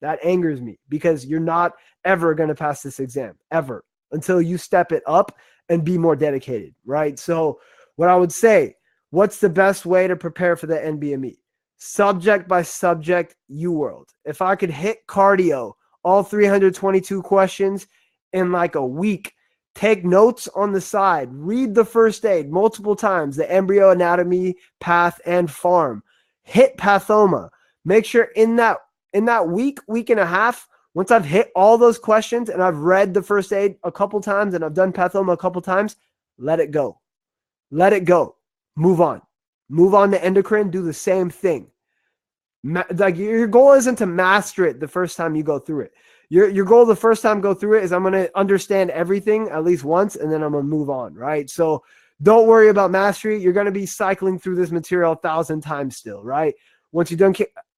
That angers me because you're not ever going to pass this exam, ever, until you step it up and be more dedicated, right? So what I would say, what's the best way to prepare for the NBME? Subject by subject UWorld. If I could hit cardio, all 322 questions in like a week, take notes on the side, read the first aid multiple times, the embryo anatomy, path, and pharm. Hit pathoma. Make sure in that week and a half, once I've hit all those questions and I've read the first aid a couple times and I've done pathoma a couple times, let it go. Let it go. Move on. Move on to endocrine. Do the same thing. Like your goal isn't to master it the first time you go through it. Your goal the first time go through it is I'm going to understand everything at least once, and then I'm going to move on, right? So don't worry about mastery. You're going to be cycling through this material 1,000 times still, right? Once you're done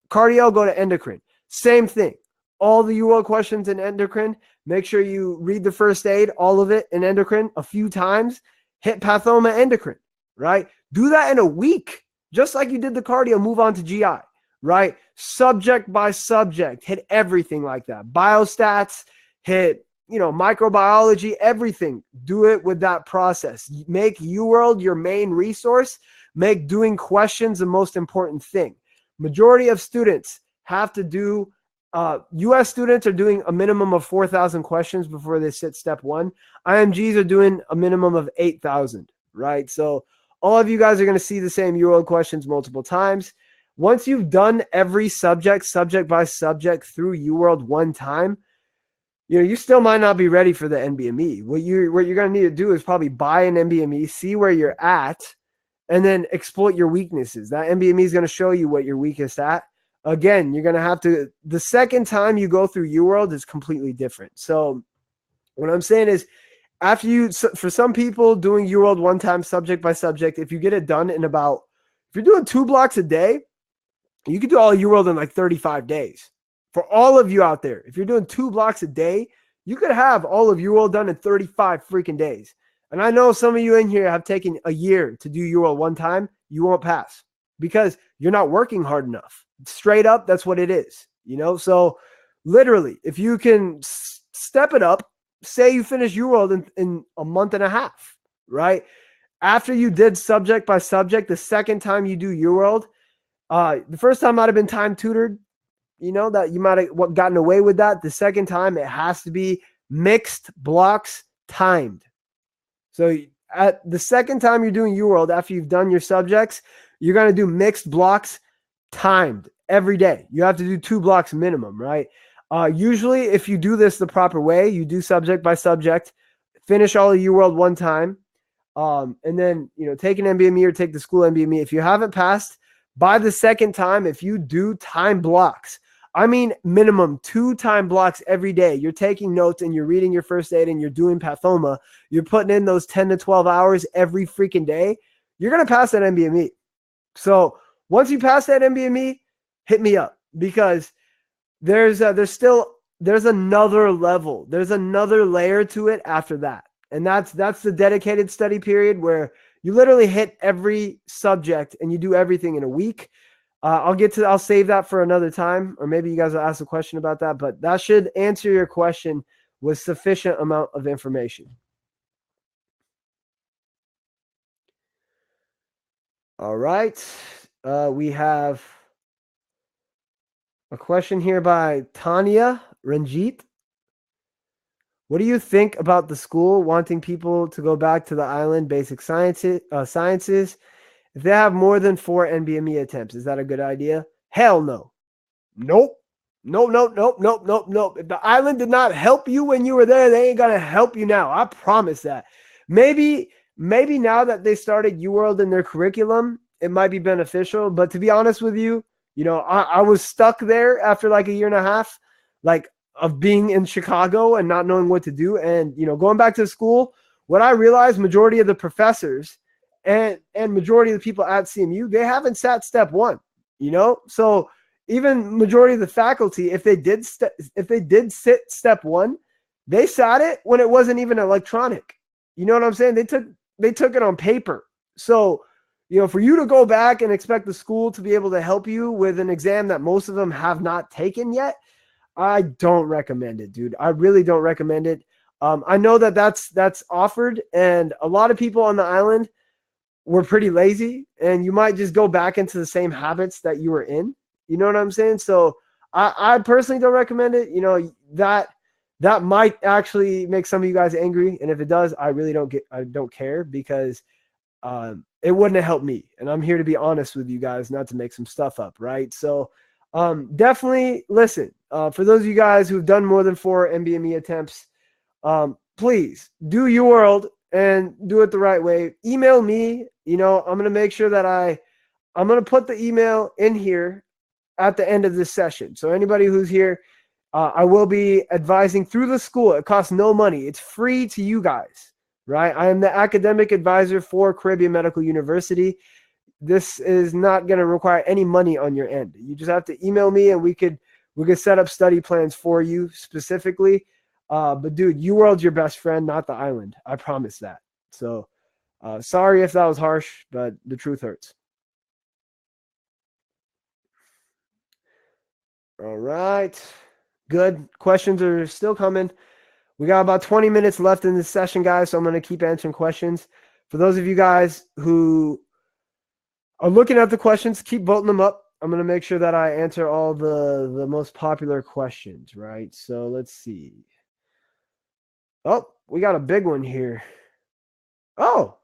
cardio, go to endocrine. Same thing. All the UL questions in endocrine, make sure you read the first aid, all of it in endocrine a few times. Hit pathoma endocrine, right? Do that in a week, just like you did the cardio. Move on to GI. Right? Subject by subject, hit everything like that. Biostats, hit, microbiology, everything. Do it with that process. Make UWorld your main resource. Make doing questions the most important thing. Majority of students have to do, US students are doing a minimum of 4,000 questions before they sit step one. IMGs are doing a minimum of 8,000, right? So all of you guys are going to see the same UWorld questions multiple times. Once you've done every subject by subject through UWorld one time, you still might not be ready for the NBME. What you're going to need to do is probably buy an NBME, see where you're at, and then exploit your weaknesses. That NBME is going to show you what you're weakest at. Again, you're going to have to, the second time you go through UWorld is completely different. So what I'm saying is after you, for some people doing UWorld one time subject by subject, if you get it done in about, if you're doing 2 blocks a day, you can do all UWorld in like 35 days. For all of you out there, if you're doing 2 blocks a day, you could have all of UWorld done in 35 freaking days. And I know some of you in here have taken a year to do UWorld one time. You won't pass because you're not working hard enough. Straight up, that's what it is. So literally, if you can step it up, say you finish UWorld in a month and a half, right? After you did subject by subject, the second time you do UWorld, the first time might have been time tutored, that you might have gotten away with that. The second time, it has to be mixed blocks timed. So at the second time you're doing UWorld, after you've done your subjects, you're going to do mixed blocks timed every day. You have to do 2 blocks minimum, right? Usually, if you do this the proper way, you do subject by subject, finish all of UWorld one time, and then take an NBME or take the school NBME. If you haven't passed, by the second time, if you do time blocks, I mean minimum 2 time blocks every day, you're taking notes and you're reading your first aid and you're doing pathoma, you're putting in those 10 to 12 hours every freaking day, you're going to pass that NBME. So once you pass that NBME, hit me up, because there's another level. There's another layer to it after that. And that's the dedicated study period where you literally hit every subject and you do everything in a week. I'll save that for another time, or maybe you guys will ask a question about that, but that should answer your question with sufficient amount of information. All right. We have a question here by Tanya Ranjit. What do you think about the school wanting people to go back to the island basic sciences? If they have more than 4 NBME attempts, is that a good idea? Hell no. Nope. Nope. If the island did not help you when you were there, they ain't gonna help you now. I promise that. Maybe now that they started UWorld in their curriculum, it might be beneficial. But to be honest with you, I was stuck there after like a year and a half, of being in Chicago and not knowing what to do. And, going back to school, what I realized, majority of the professors and majority of the people at CMU, they haven't sat step 1, so even majority of the faculty, if they did sit step 1, they sat it when it wasn't even electronic. You know what I'm saying? They took it on paper. So, for you to go back and expect the school to be able to help you with an exam that most of them have not taken yet, I don't recommend it, dude. I really don't recommend it. I know that's offered, and a lot of people on the island were pretty lazy, and you might just go back into the same habits that you were in. You know what I'm saying? So I personally don't recommend it. That might actually make some of you guys angry, and if it does, I really don't care, because it wouldn't have helped me, and I'm here to be honest with you guys, not to make some stuff up, right? So definitely listen. For those of you guys who've done more than 4 NBME attempts, please do UWorld and do it the right way. Email me. I'm going to make sure that I'm going to put the email in here at the end of this session. So anybody who's here, I will be advising through the school. It costs no money. It's free to you guys, right? I am the academic advisor for Caribbean Medical University. This is not going to require any money on your end. You just have to email me, and we could set up study plans for you specifically. But dude, UWorld's your best friend, not the island. I promise that. So sorry if that was harsh, but the truth hurts. All right. Good. Questions are still coming. We got about 20 minutes left in this session, guys, so I'm going to keep answering questions. For those of you guys who are looking at the questions, keep voting them up. I'm going to make sure that I answer all the most popular questions, right? So let's see. Oh, we got a big one here. Oh,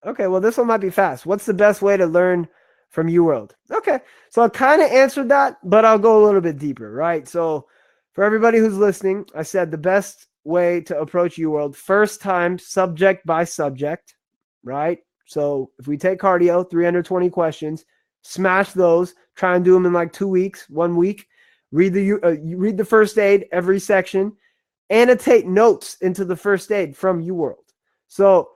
okay. Well, this one might be fast. What's the best way to learn from UWorld? Okay. So I kind of answered that, but I'll go a little bit deeper, right? So for everybody who's listening, I said the best way to approach UWorld, first time, subject by subject, right? So if we take cardio, 320 questions, smash those, try and do them in like 2 weeks, 1 week, read the first aid, every section, annotate notes into the first aid from UWorld. So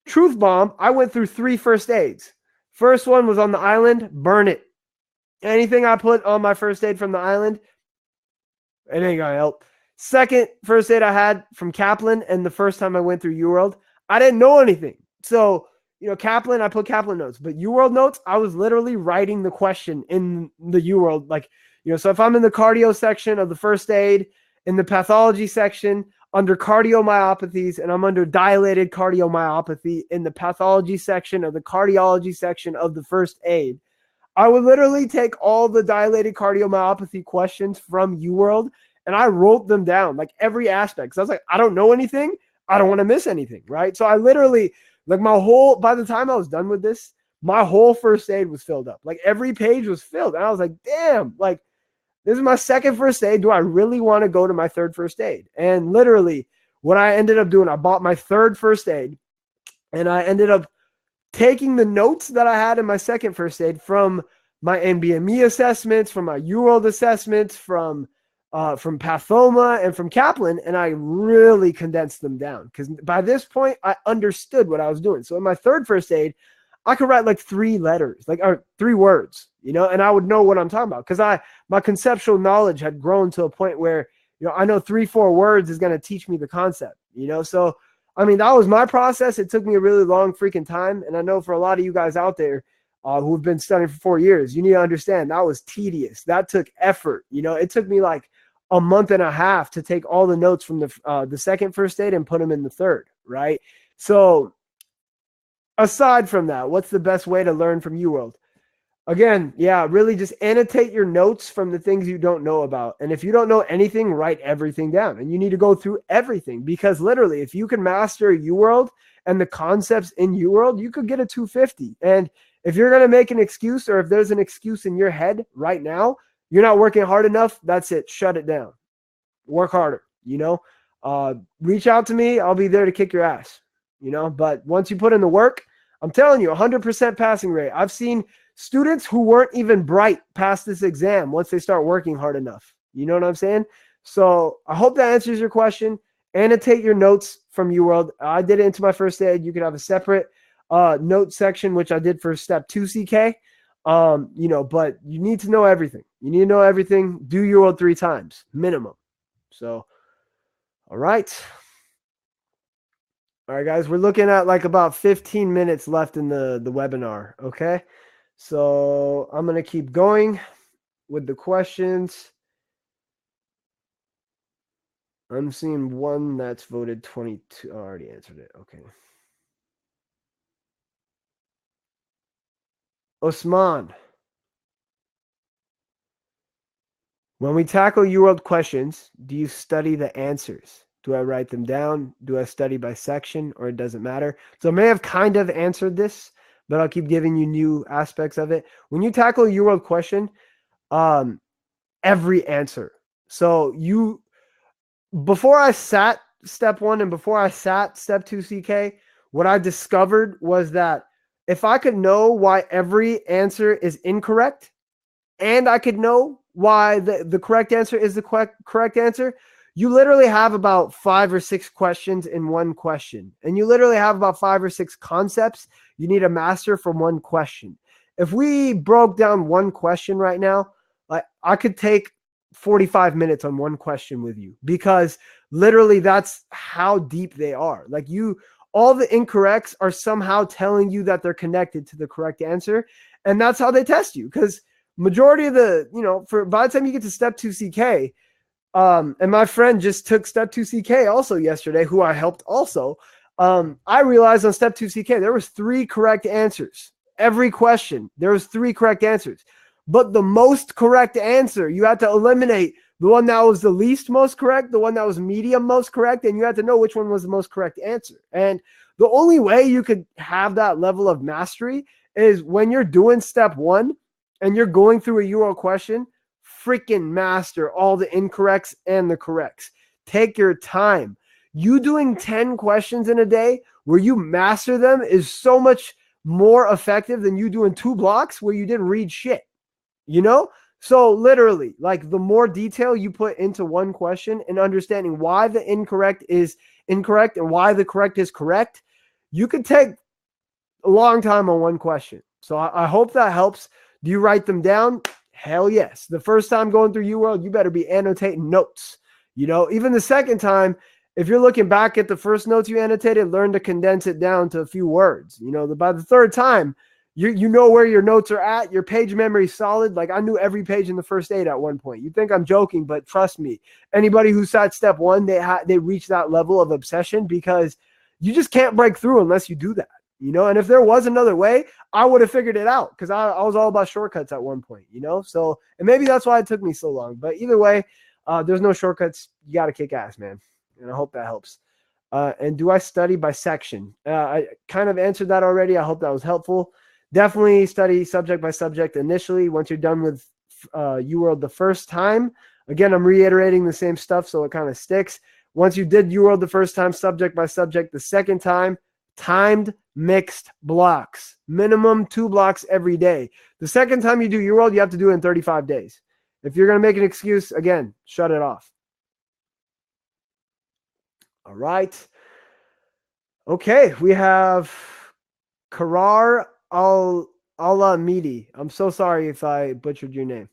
truth bomb, I went through 3 first aids. First one was on the island, burn it. Anything I put on my first aid from the island, it ain't gonna help. Second first aid I had from Kaplan, and the first time I went through UWorld, I didn't know anything. So, Kaplan, I put Kaplan notes, but UWorld notes, I was literally writing the question in the UWorld. Like, so if I'm in the cardio section of the first aid, in the pathology section, under cardiomyopathies, and I'm under dilated cardiomyopathy in the pathology section of the cardiology section of the first aid, I would literally take all the dilated cardiomyopathy questions from UWorld and I wrote them down, like every aspect. So I was like, I don't know anything. I don't want to miss anything, right? So I literally, like by the time I was done with this, my whole first aid was filled up. Like every page was filled. And I was like, damn, like this is my second first aid. Do I really want to go to my third first aid? And literally what I ended up doing, I bought my third first aid and I ended up taking the notes that I had in my second first aid from my NBME assessments, from my UWorld assessments, from Pathoma and from Kaplan, and I really condensed them down because by this point I understood what I was doing. So in my third first aid, I could write like 3 letters, or 3 words, and I would know what I'm talking about because my conceptual knowledge had grown to a point where I know 3-4 words is going to teach me the concept, So I mean, that was my process. It took me a really long freaking time. And I know for a lot of you guys out there who've been studying for 4 years, you need to understand that was tedious. That took effort. It took me like a month and a half to take all the notes from the second first aid and put them in the third, right? So aside from that, what's the best way to learn from UWorld? Again, yeah, really just annotate your notes from the things you don't know about. And if you don't know anything, write everything down. And you need to go through everything because literally, if you can master UWorld and the concepts in UWorld, you could get a 250. And if you're going to make an excuse or if there's an excuse in your head right now, you're not working hard enough, that's it. Shut it down. Work harder, reach out to me. I'll be there to kick your ass, but once you put in the work, I'm telling you, 100% passing rate. I've seen students who weren't even bright pass this exam once they start working hard enough. You know what I'm saying? So I hope that answers your question. Annotate your notes from UWorld. I did it into my first aid. You could have a separate note section, which I did for step 2 CK. But you need to know everything. You need to know everything. Do UWorld 3 times minimum. So, all right. All right, guys, we're looking at like about 15 minutes left in the webinar. Okay. So I'm going to keep going with the questions. I'm seeing one that's voted 22. I already answered it. Okay. Osman. When we tackle UWorld questions, do you study the answers? Do I write them down? Do I study by section, or it doesn't matter? So I may have kind of answered this, but I'll keep giving you new aspects of it. When you tackle a UWorld question, every answer. So before I sat step 1 and before I sat step 2 CK, what I discovered was that if I could know why every answer is incorrect, and I could know why the correct answer is the correct answer, you literally have about 5 or 6 questions in one question. And you literally have about 5 or 6 concepts you need to master from one question. If we broke down one question right now, like I could take 45 minutes on one question with you because literally that's how deep they are. Like all the incorrects are somehow telling you that they're connected to the correct answer. And that's how they test you because majority of by the time you get to step 2 CK, and my friend just took step 2 CK also yesterday, who I helped also. I realized on step 2 CK, there was 3 correct answers. Every question, there was 3 correct answers. But the most correct answer, you had to eliminate the one that was the least most correct, the one that was medium most correct, and you had to know which one was the most correct answer. And the only way you could have that level of mastery is when you're doing step 1 and you're going through a URL question, freaking master all the incorrects and the corrects. Take your time. You doing 10 questions in a day where you master them is so much more effective than you doing 2 blocks where you didn't read shit, So literally, like the more detail you put into one question and understanding why the incorrect is incorrect and why the correct is correct, you could take a long time on one question. So I hope that helps. Do you write them down? Hell yes. The first time going through UWorld, you better be annotating notes. Even the second time, if you're looking back at the first notes you annotated, learn to condense it down to a few words. By the third time, you know where your notes are at. Your page memory is solid. Like I knew every page in the first aid at one point. You think I'm joking, but trust me, anybody who sat step one, they reach that level of obsession because you just can't break through unless you do that. And if there was another way, I would have figured it out because I was all about shortcuts at one point, So, and maybe that's why it took me so long. But either way, there's no shortcuts. You got to kick ass, man. And I hope that helps. And do I study by section? I kind of answered that already. I hope that was helpful. Definitely study subject by subject initially. Once you're done with UWorld the first time, again, I'm reiterating the same stuff, so it kind of sticks. Once you did UWorld the first time, subject by subject, the second time, timed mixed blocks, minimum 2 blocks every day. The second time you do UWorld, you have to do it in 35 days. If you're going to make an excuse, again, shut it off. All right. Okay, we have Karar Al-Midi. I'm so sorry if I butchered your name.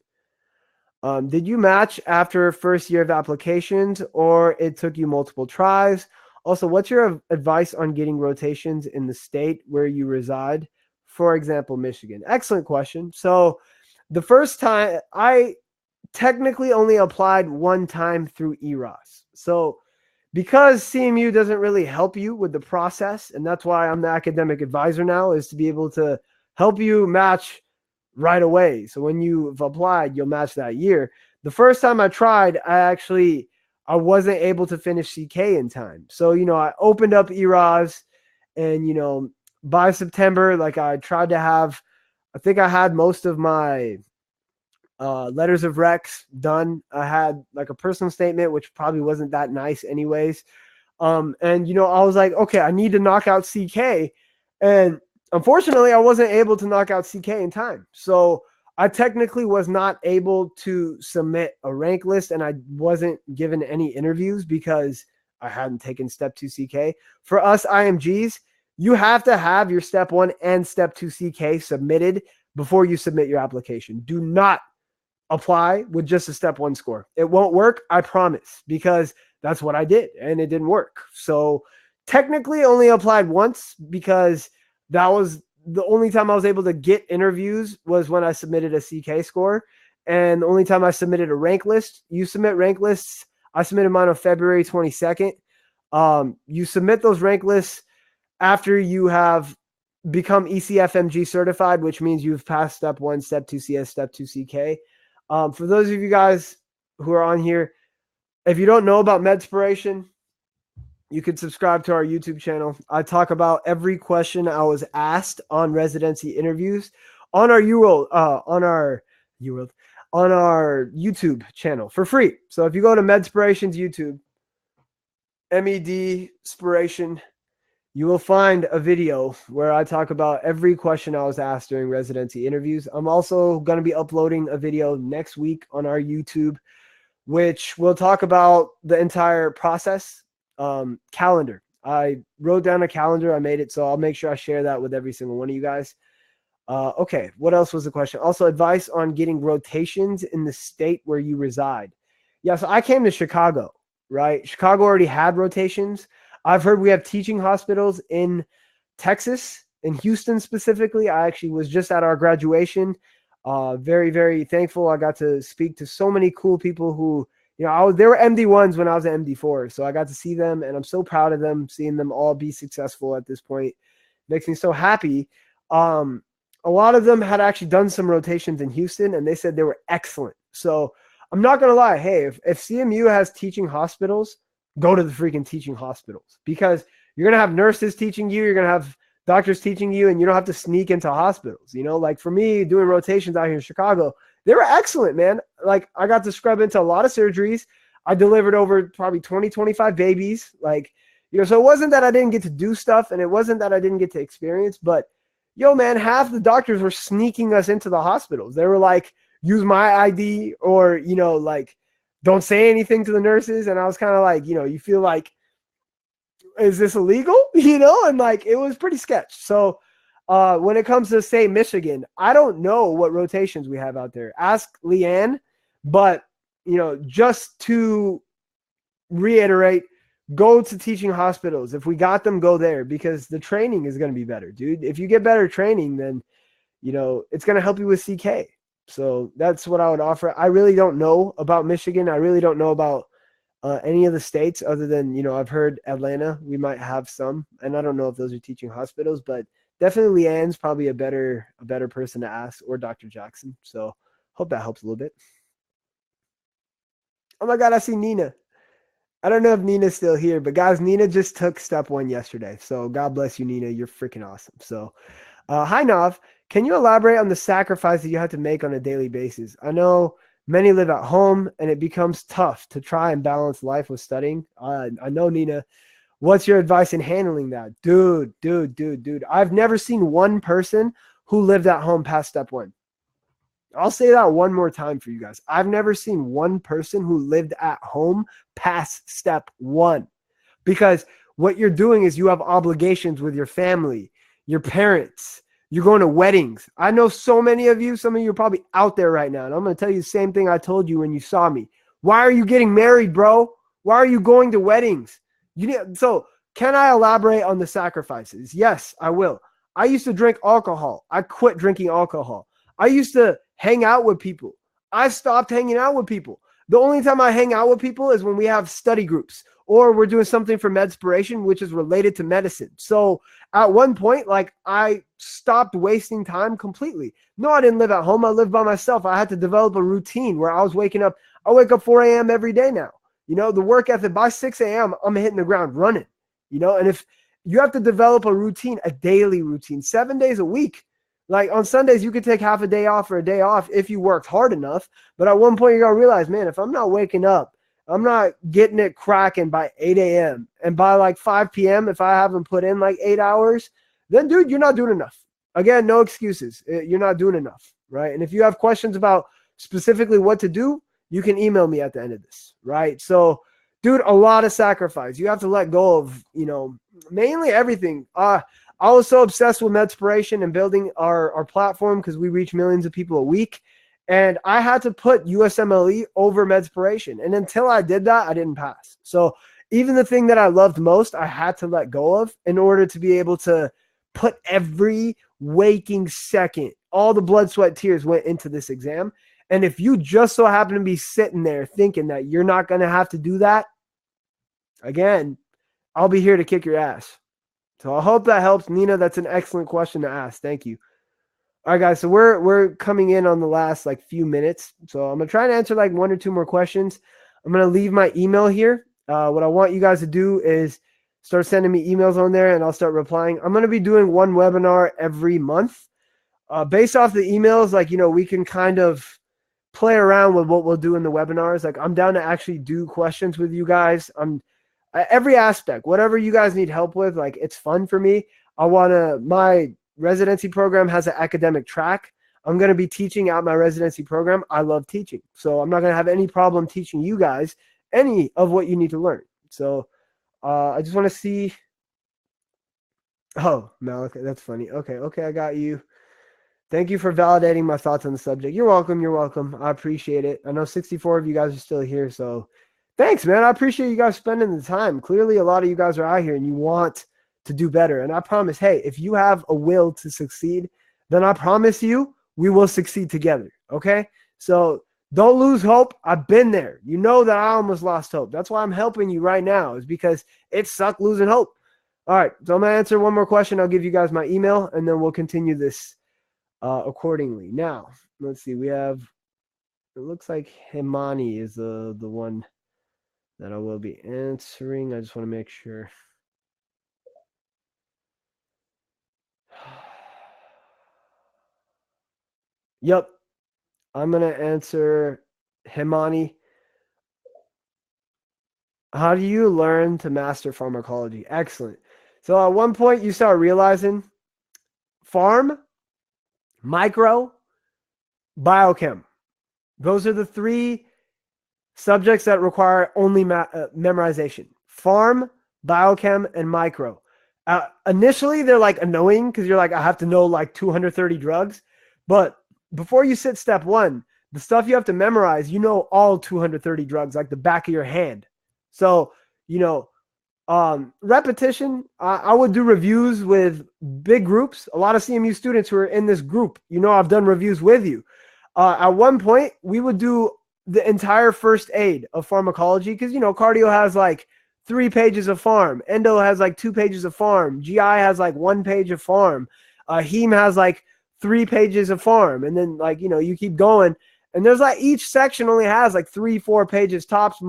Did you match after first year of applications or it took you multiple tries? Also, what's your advice on getting rotations in the state where you reside? For example, Michigan. Excellent question. So the first time, I technically only applied one time through EROS. So because CMU doesn't really help you with the process, and that's why I'm the academic advisor now, is to be able to help you match right away. So when you've applied, you'll match that year. The first time I tried, I wasn't able to finish CK in time. So, I opened up EROS and, by September, like I tried to have, I think I had most of my letters of recs done. I had like a personal statement, which probably wasn't that nice anyways. And, I was like, okay, I need to knock out CK. And unfortunately, I wasn't able to knock out CK in time. So I technically was not able to submit a rank list, and I wasn't given any interviews because I hadn't taken step 2 CK. For us IMGs, you have to have your step 1 and step 2 CK submitted before you submit your application. Do not apply with just a step 1 score. It won't work, I promise, because that's what I did and it didn't work. So technically only applied once because that was the only time I was able to get interviews was when I submitted a CK score. And the only time I submitted a rank list, you submit rank lists. I submitted mine on February 22nd. You submit those rank lists after you have become ECFMG certified, which means you've passed step 1, step 2 CS, step 2 CK. For those of you guys who are on here, if you don't know about Medspiration, you can subscribe to our YouTube channel. I talk about every question I was asked on residency interviews on our on our YouTube channel for free. So if you go to Medspiration's YouTube, MED Spiration, you will find a video where I talk about every question I was asked during residency interviews. I'm also going to be uploading a video next week on our YouTube, which will talk about the entire process. Calendar. I wrote down a calendar. I made it, so I'll make sure I share that with every single one of you guys. Okay, what else was the question? Also, advice on getting rotations in the state where you reside. Yeah, so I came to Chicago, right? Chicago already had rotations. I've heard we have teaching hospitals in Texas, in Houston specifically. I actually was just at our graduation. Very, very thankful. I got to speak to so many cool people who, they were MD1s when I was an MD4. So I got to see them, and I'm so proud of them, seeing them all be successful at this point. Makes me so happy. A lot of them had actually done some rotations in Houston, and they said they were excellent. So I'm not going to lie. Hey, if CMU has teaching hospitals, go to the freaking teaching hospitals, because you're going to have nurses teaching you. You're going to have doctors teaching you, and you don't have to sneak into hospitals. Like for me doing rotations out here in Chicago, they were excellent, man. Like I got to scrub into a lot of surgeries. I delivered over probably 20, 25 babies. Like, so it wasn't that I didn't get to do stuff, and it wasn't that I didn't get to experience, but man, half the doctors were sneaking us into the hospitals. They were like, use my ID or, like don't say anything to the nurses. And I was kind of like, you feel like, is this illegal? And like, it was pretty sketch. So when it comes to, say, Michigan, I don't know what rotations we have out there. Ask Leanne, but, just to reiterate, go to teaching hospitals. If we got them, go there because the training is going to be better, dude. If you get better training, then, it's going to help you with CK. So that's what I would offer. I really don't know about Michigan. I really don't know about any of the states other than, I've heard Atlanta, we might have some, and I don't know if those are teaching hospitals, but definitely Leanne's probably a better person to ask, or Dr. Jackson. So hope that helps a little bit. Oh my God, I see Nina. I don't know if Nina's still here, but guys, Nina just took step 1 yesterday. So God bless you, Nina. You're freaking awesome. So hi, Nav. Can you elaborate on the sacrifice that you have to make on a daily basis? I know many live at home and it becomes tough to try and balance life with studying. I know, Nina. What's your advice in handling that? Dude. I've never seen one person who lived at home past step 1. I'll say that one more time for you guys. I've never seen one person who lived at home past step 1, because what you're doing is you have obligations with your family, your parents. You're going to weddings. I know so many of you, some of you are probably out there right now. And I'm going to tell you the same thing I told you when you saw me. Why are you getting married, bro? Why are you going to weddings? So can I elaborate on the sacrifices? Yes, I will. I used to drink alcohol. I quit drinking alcohol. I used to hang out with people. I stopped hanging out with people. The only time I hang out with people is when we have study groups or we're doing something for Medspiration, which is related to medicine. So at one point, like, I stopped wasting time completely. No, I didn't live at home. I lived by myself. I had to develop a routine where I was waking up. I wake up 4 a.m. every day now. The work ethic, by 6 a.m., I'm hitting the ground running, and if you have to develop a routine, a daily routine, 7 days a week. Like on Sundays, you could take half a day off or a day off if you worked hard enough. But at one point, you're going to realize, man, if I'm not waking up, I'm not getting it cracking by 8 a.m. And by like 5 p.m., if I haven't put in like 8 hours, then, dude, you're not doing enough. Again, no excuses. You're not doing enough, right? And if you have questions about specifically what to do, you can email me at the end of this, right? So, dude, a lot of sacrifice. You have to let go of, mainly everything. I was so obsessed with Medspiration and building our platform because we reach millions of people a week. And I had to put USMLE over Medspiration. And until I did that, I didn't pass. So even the thing that I loved most, I had to let go of in order to be able to put every waking second, all the blood, sweat, tears went into this exam. And if you just so happen to be sitting there thinking that you're not going to have to do that, again, I'll be here to kick your ass. So I hope that helps. Nina, that's an excellent question to ask. Thank you. All right, guys. So we're coming in on the last like few minutes. So I'm going to try and answer like 1 or 2 more questions. I'm going to leave my email here. What I want you guys to do is start sending me emails on there and I'll start replying. I'm going to be doing 1 webinar every month. Based off the emails, like, we can kind of play around with what we'll do in the webinars. Like, I'm down to actually do questions with you guys. Every aspect, whatever you guys need help with, like, it's fun for me. My residency program has an academic track. I'm going to be teaching out my residency program. I love teaching. So I'm not going to have any problem teaching you guys any of what you need to learn. So I just want to see. Oh, no, okay, that's funny. Okay, I got you. Thank you for validating my thoughts on the subject. You're welcome. I appreciate it. I know 64 of you guys are still here, so thanks, man. I appreciate you guys spending the time. Clearly, a lot of you guys are out here and you want to do better. And I promise, hey, if you have a will to succeed, then I promise you we will succeed together, okay? So don't lose hope. I've been there. You know that I almost lost hope. That's why I'm helping you right now, is because it sucked losing hope. All right, so I'm going to answer 1 more question. I'll give you guys my email, and then we'll continue this accordingly. Now, let's see. We have, it looks like Himani is the one that I will be answering. I just want to make sure. Yep. I'm going to answer Himani. How do you learn to master pharmacology? Excellent. So at one point you start realizing pharm, micro, biochem. Those are the three subjects that require only memorization: pharm, biochem, and micro. Initially, they're like annoying because you're like, I have to know like 230 drugs. But before you sit step one, the stuff you have to memorize, you know all 230 drugs like the back of your hand. So, repetition, I would do reviews with big groups. A lot of CMU students who are in this group, I've done reviews with you. At one point, we would do the entire first aid of pharmacology because, cardio has like 3 pages of pharm. Endo has like 2 pages of pharm. GI has like 1 page of pharm. Heme has like 3 pages of pharm. And then you keep going. And there's like each section only has like 3-4 pages tops.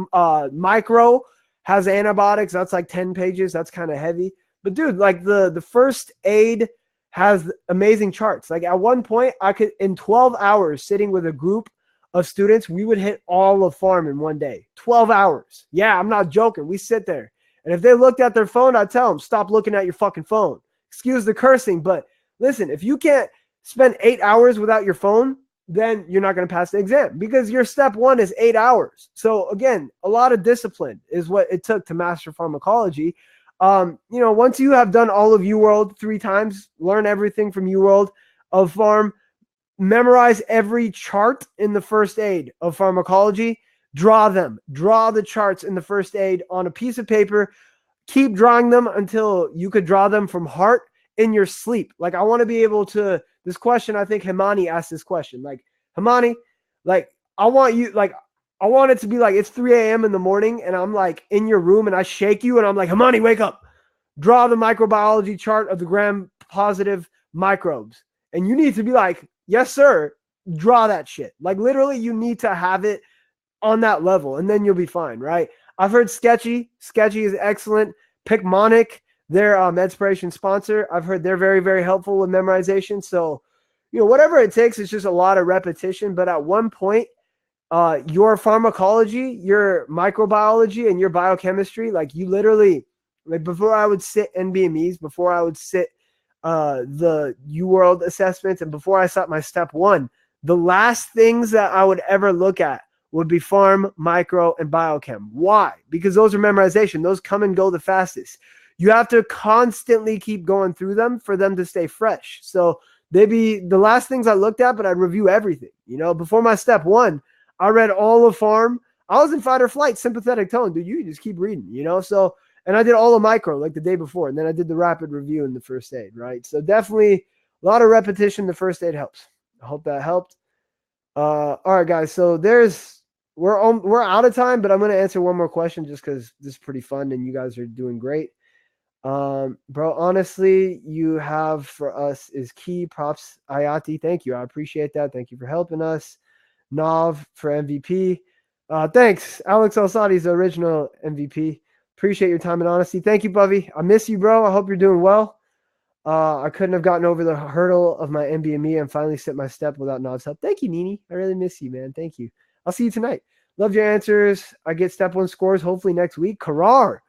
Micro has antibiotics. That's like 10 pages. That's kind of heavy. But dude, like the first aid has amazing charts. Like at one point, I could, in 12 hours sitting with a group of students, we would hit all of pharm in one day. 12 hours. Yeah, I'm not joking. We sit there. And if they looked at their phone, I'd tell them, stop looking at your fucking phone. Excuse the cursing, but listen, if you can't spend 8 hours without your phone, then you're not going to pass the exam because your step one is 8 hours. So again, a lot of discipline is what it took to master pharmacology. Once you have done all of UWorld 3 times, learn everything from UWorld of pharm, memorize every chart in the first aid of pharmacology, draw the charts in the first aid on a piece of paper, keep drawing them until you could draw them from heart in your sleep. Like I want to be able to, this question, I think Himani asked this question, like, Himani, like I want it to be like it's 3 a.m. in the morning and I'm like in your room and I shake you and I'm like, Himani, wake up, draw the microbiology chart of the gram-positive microbes. And you need to be like, yes, sir, draw that shit. Like literally you need to have it on that level and then you'll be fine, right? I've heard Sketchy is excellent. Picmonic, their Medspiration sponsor, I've heard they're very, very helpful with memorization. So, whatever it takes, it's just a lot of repetition. But at one point, your pharmacology, your microbiology, and your biochemistry, like you literally, like before I would sit NBMEs, before I would sit the UWorld assessments, and before I sat my step one, the last things that I would ever look at would be pharm, micro, and biochem. Why? Because those are memorization. Those come and go the fastest. You have to constantly keep going through them for them to stay fresh. So they'd be the last things I looked at, but I'd review everything. Before my step one, I read all of pharm. I was in fight or flight, sympathetic tone. Dude, you just keep reading, So, and I did all of micro like the day before. And then I did the rapid review in the first aid, right? So definitely a lot of repetition. The first aid helps. I hope that helped. All right, guys. So we're out of time, but I'm going to answer one more question just because this is pretty fun and you guys are doing great. Bro, honestly, you have for us is key. Props, Ayati. Thank you. I appreciate that. Thank you for helping us. Nav for MVP. Thanks. Alex Alsadi's the original MVP. Appreciate your time and honesty. Thank you, Bubby. I miss you, bro. I hope you're doing well. I couldn't have gotten over the hurdle of my NBME and finally set my step without Nav's help. Thank you, Nini. I really miss you, man. Thank you. I'll see you tonight. Love your answers. I get step one scores hopefully next week. Karar.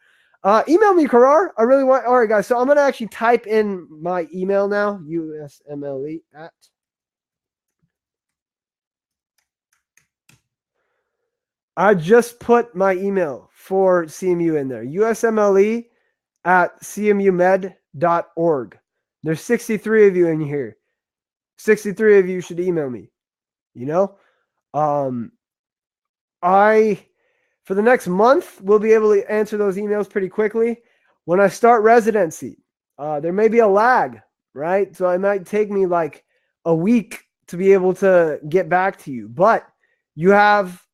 Email me, Karar. I really want. All right, guys. So I'm going to actually type in my email now. USMLE at. I just put my email for CMU in there. USMLE at cmumed.org. There's 63 of you in here. 63 of you should email me. For the next month, we'll be able to answer those emails pretty quickly. When I start residency, there may be a lag, right? So it might take me like a week to be able to get back to you. But you have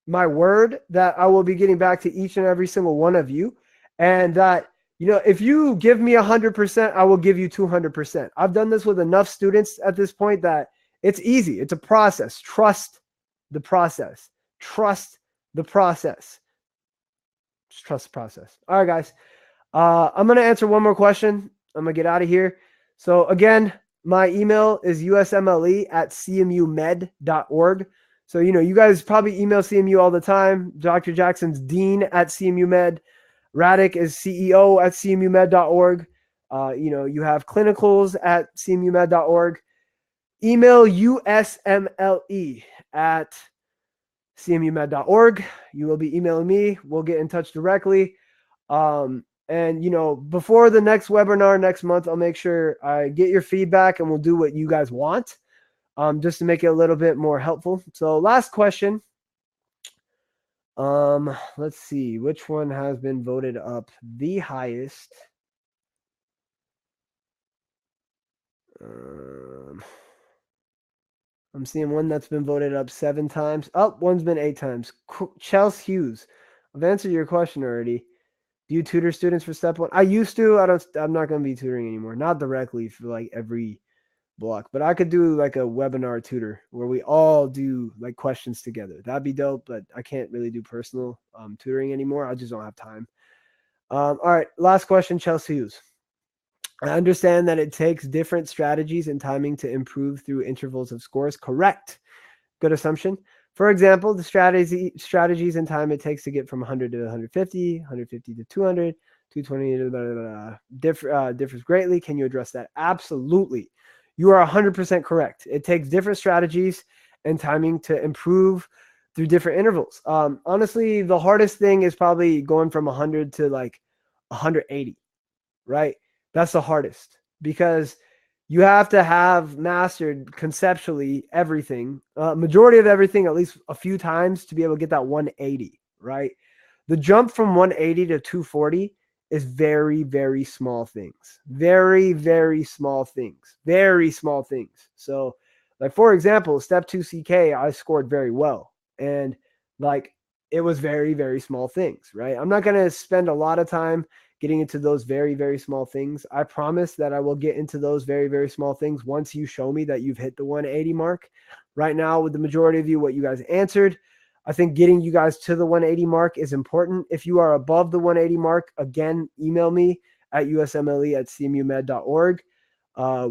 my word that I will be getting back to each and every single one of you. And that, if you give me 100%, I will give you 200%. I've done this with enough students at this point that it's easy. It's a process. Trust the process. Trust the process. Just trust the process. All right, guys. I'm going to answer one more question. I'm going to get out of here. So again, my email is usmle at cmumed.org. So, you guys probably email CMU all the time. Dr. Jackson's dean at CMU Med. Radic is CEO at cmumed.org. You have clinicals at cmumed.org. Email usmle at cmumed.org. You will be emailing me. We'll get in touch directly. And before the next webinar next month, I'll make sure I get your feedback and we'll do what you guys want, just to make it a little bit more helpful. So last question. Let's see which one has been voted up the highest. I'm seeing one that's been voted up 7 times. Oh, one's been 8 times. Chelsea Hughes. I've answered your question already. Do you tutor students for step 1? I used to. I'm not going to be tutoring anymore. Not directly for like every block, but I could do like a webinar tutor where we all do like questions together. That'd be dope, but I can't really do personal tutoring anymore. I just don't have time. All right, last question, Chelsea Hughes. I understand that it takes different strategies and timing to improve through intervals of scores. Correct. Good assumption. For example, the strategies and time it takes to get from 100 to 150, 150 to 200, 220 to blah, blah, blah, differs greatly. Can you address that? Absolutely. You are 100% correct. It takes different strategies and timing to improve through different intervals. Honestly, the hardest thing is probably going from 100 to like 180, right? That's the hardest because you have to have mastered conceptually everything, majority of everything, at least a few times to be able to get that 180, right? The jump from 180 to 240 is very, very small things. Very, very small things. Very small things. So, like, for example, step 2 CK, I scored very well. And, like, it was very, very small things, right? I'm not going to spend a lot of time getting into those very, very small things. I promise that I will get into those very, very small things once you show me that you've hit the 180 mark. Right now, with the majority of you, what you guys answered, I think getting you guys to the 180 mark is important. If you are above the 180 mark, again, email me at usmle@cmumed.org.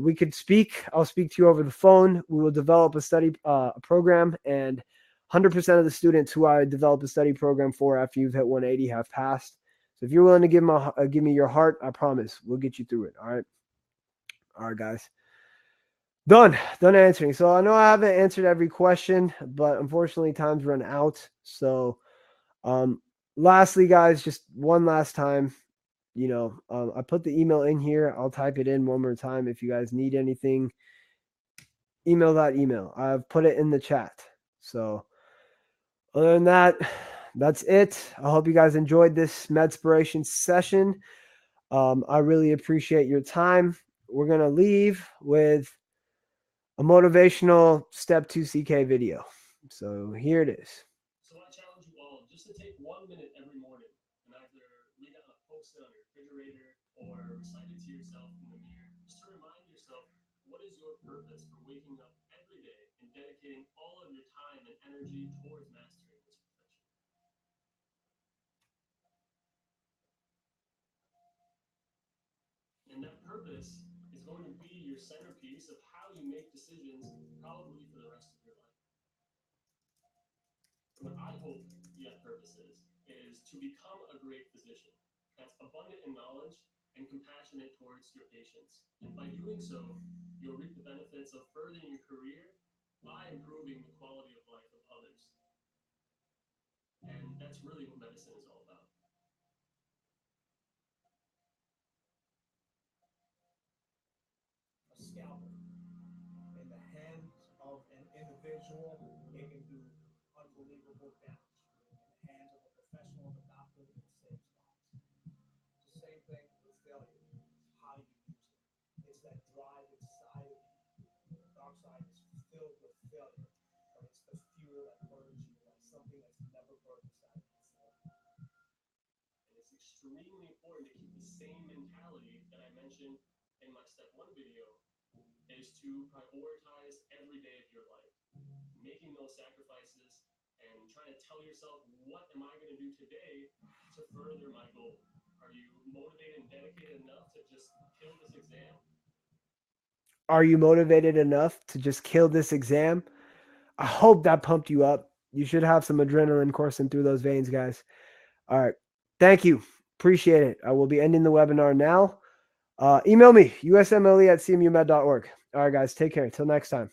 We could speak. I'll speak to you over the phone. We will develop a study program, and 100% of the students who I develop a study program for after you've hit 180 have passed. So if you're willing to give me your heart, I promise we'll get you through it. All right, guys. Done answering. So I know I haven't answered every question, but unfortunately time's run out. So lastly, guys, just one last time, I put the email in here. I'll type it in one more time. If you guys need anything, email that email. I've put it in the chat. So other than that, that's it. I hope you guys enjoyed this Medspiration session. I really appreciate your time. We're going to leave with a motivational step 2 CK video. So here it is. So I challenge you all just to take 1 minute every morning and either read out a post-it on your refrigerator or recite it to yourself in the mirror, just to remind yourself what is your purpose for waking up every day and dedicating all of your time and energy towards mastering this profession. And that purpose is going to be your centerpiece of how you make decisions probably for the rest of your life. And what I hope that purpose is to become a great physician that's abundant in knowledge and compassionate towards your patients. And by doing so, you'll reap the benefits of furthering your career by improving the quality of life of others. And that's really what medicine is all about. A scalpel in the hands of an individual, it can do unbelievable damage. In the hands of a professional, of a doctor, it saves lives. It's the same thing with failure. It's how you use it. It's that drive inside of you. The dark side is filled with failure, but it's the fuel that burns you like something that's never burned inside of you before. And it's extremely important to keep the same mentality that I mentioned in my step 1 video, is to prioritize every day of your life, making those sacrifices and trying to tell yourself, what am I going to do today to further my goal? Are you motivated and dedicated enough to just kill this exam? Are you motivated enough to just kill this exam? I hope that pumped you up. You should have some adrenaline coursing through those veins, guys. All right. Thank you. Appreciate it. I will be ending the webinar now. Email me, usmle@cmumed.org. All right, guys. Take care. Until next time.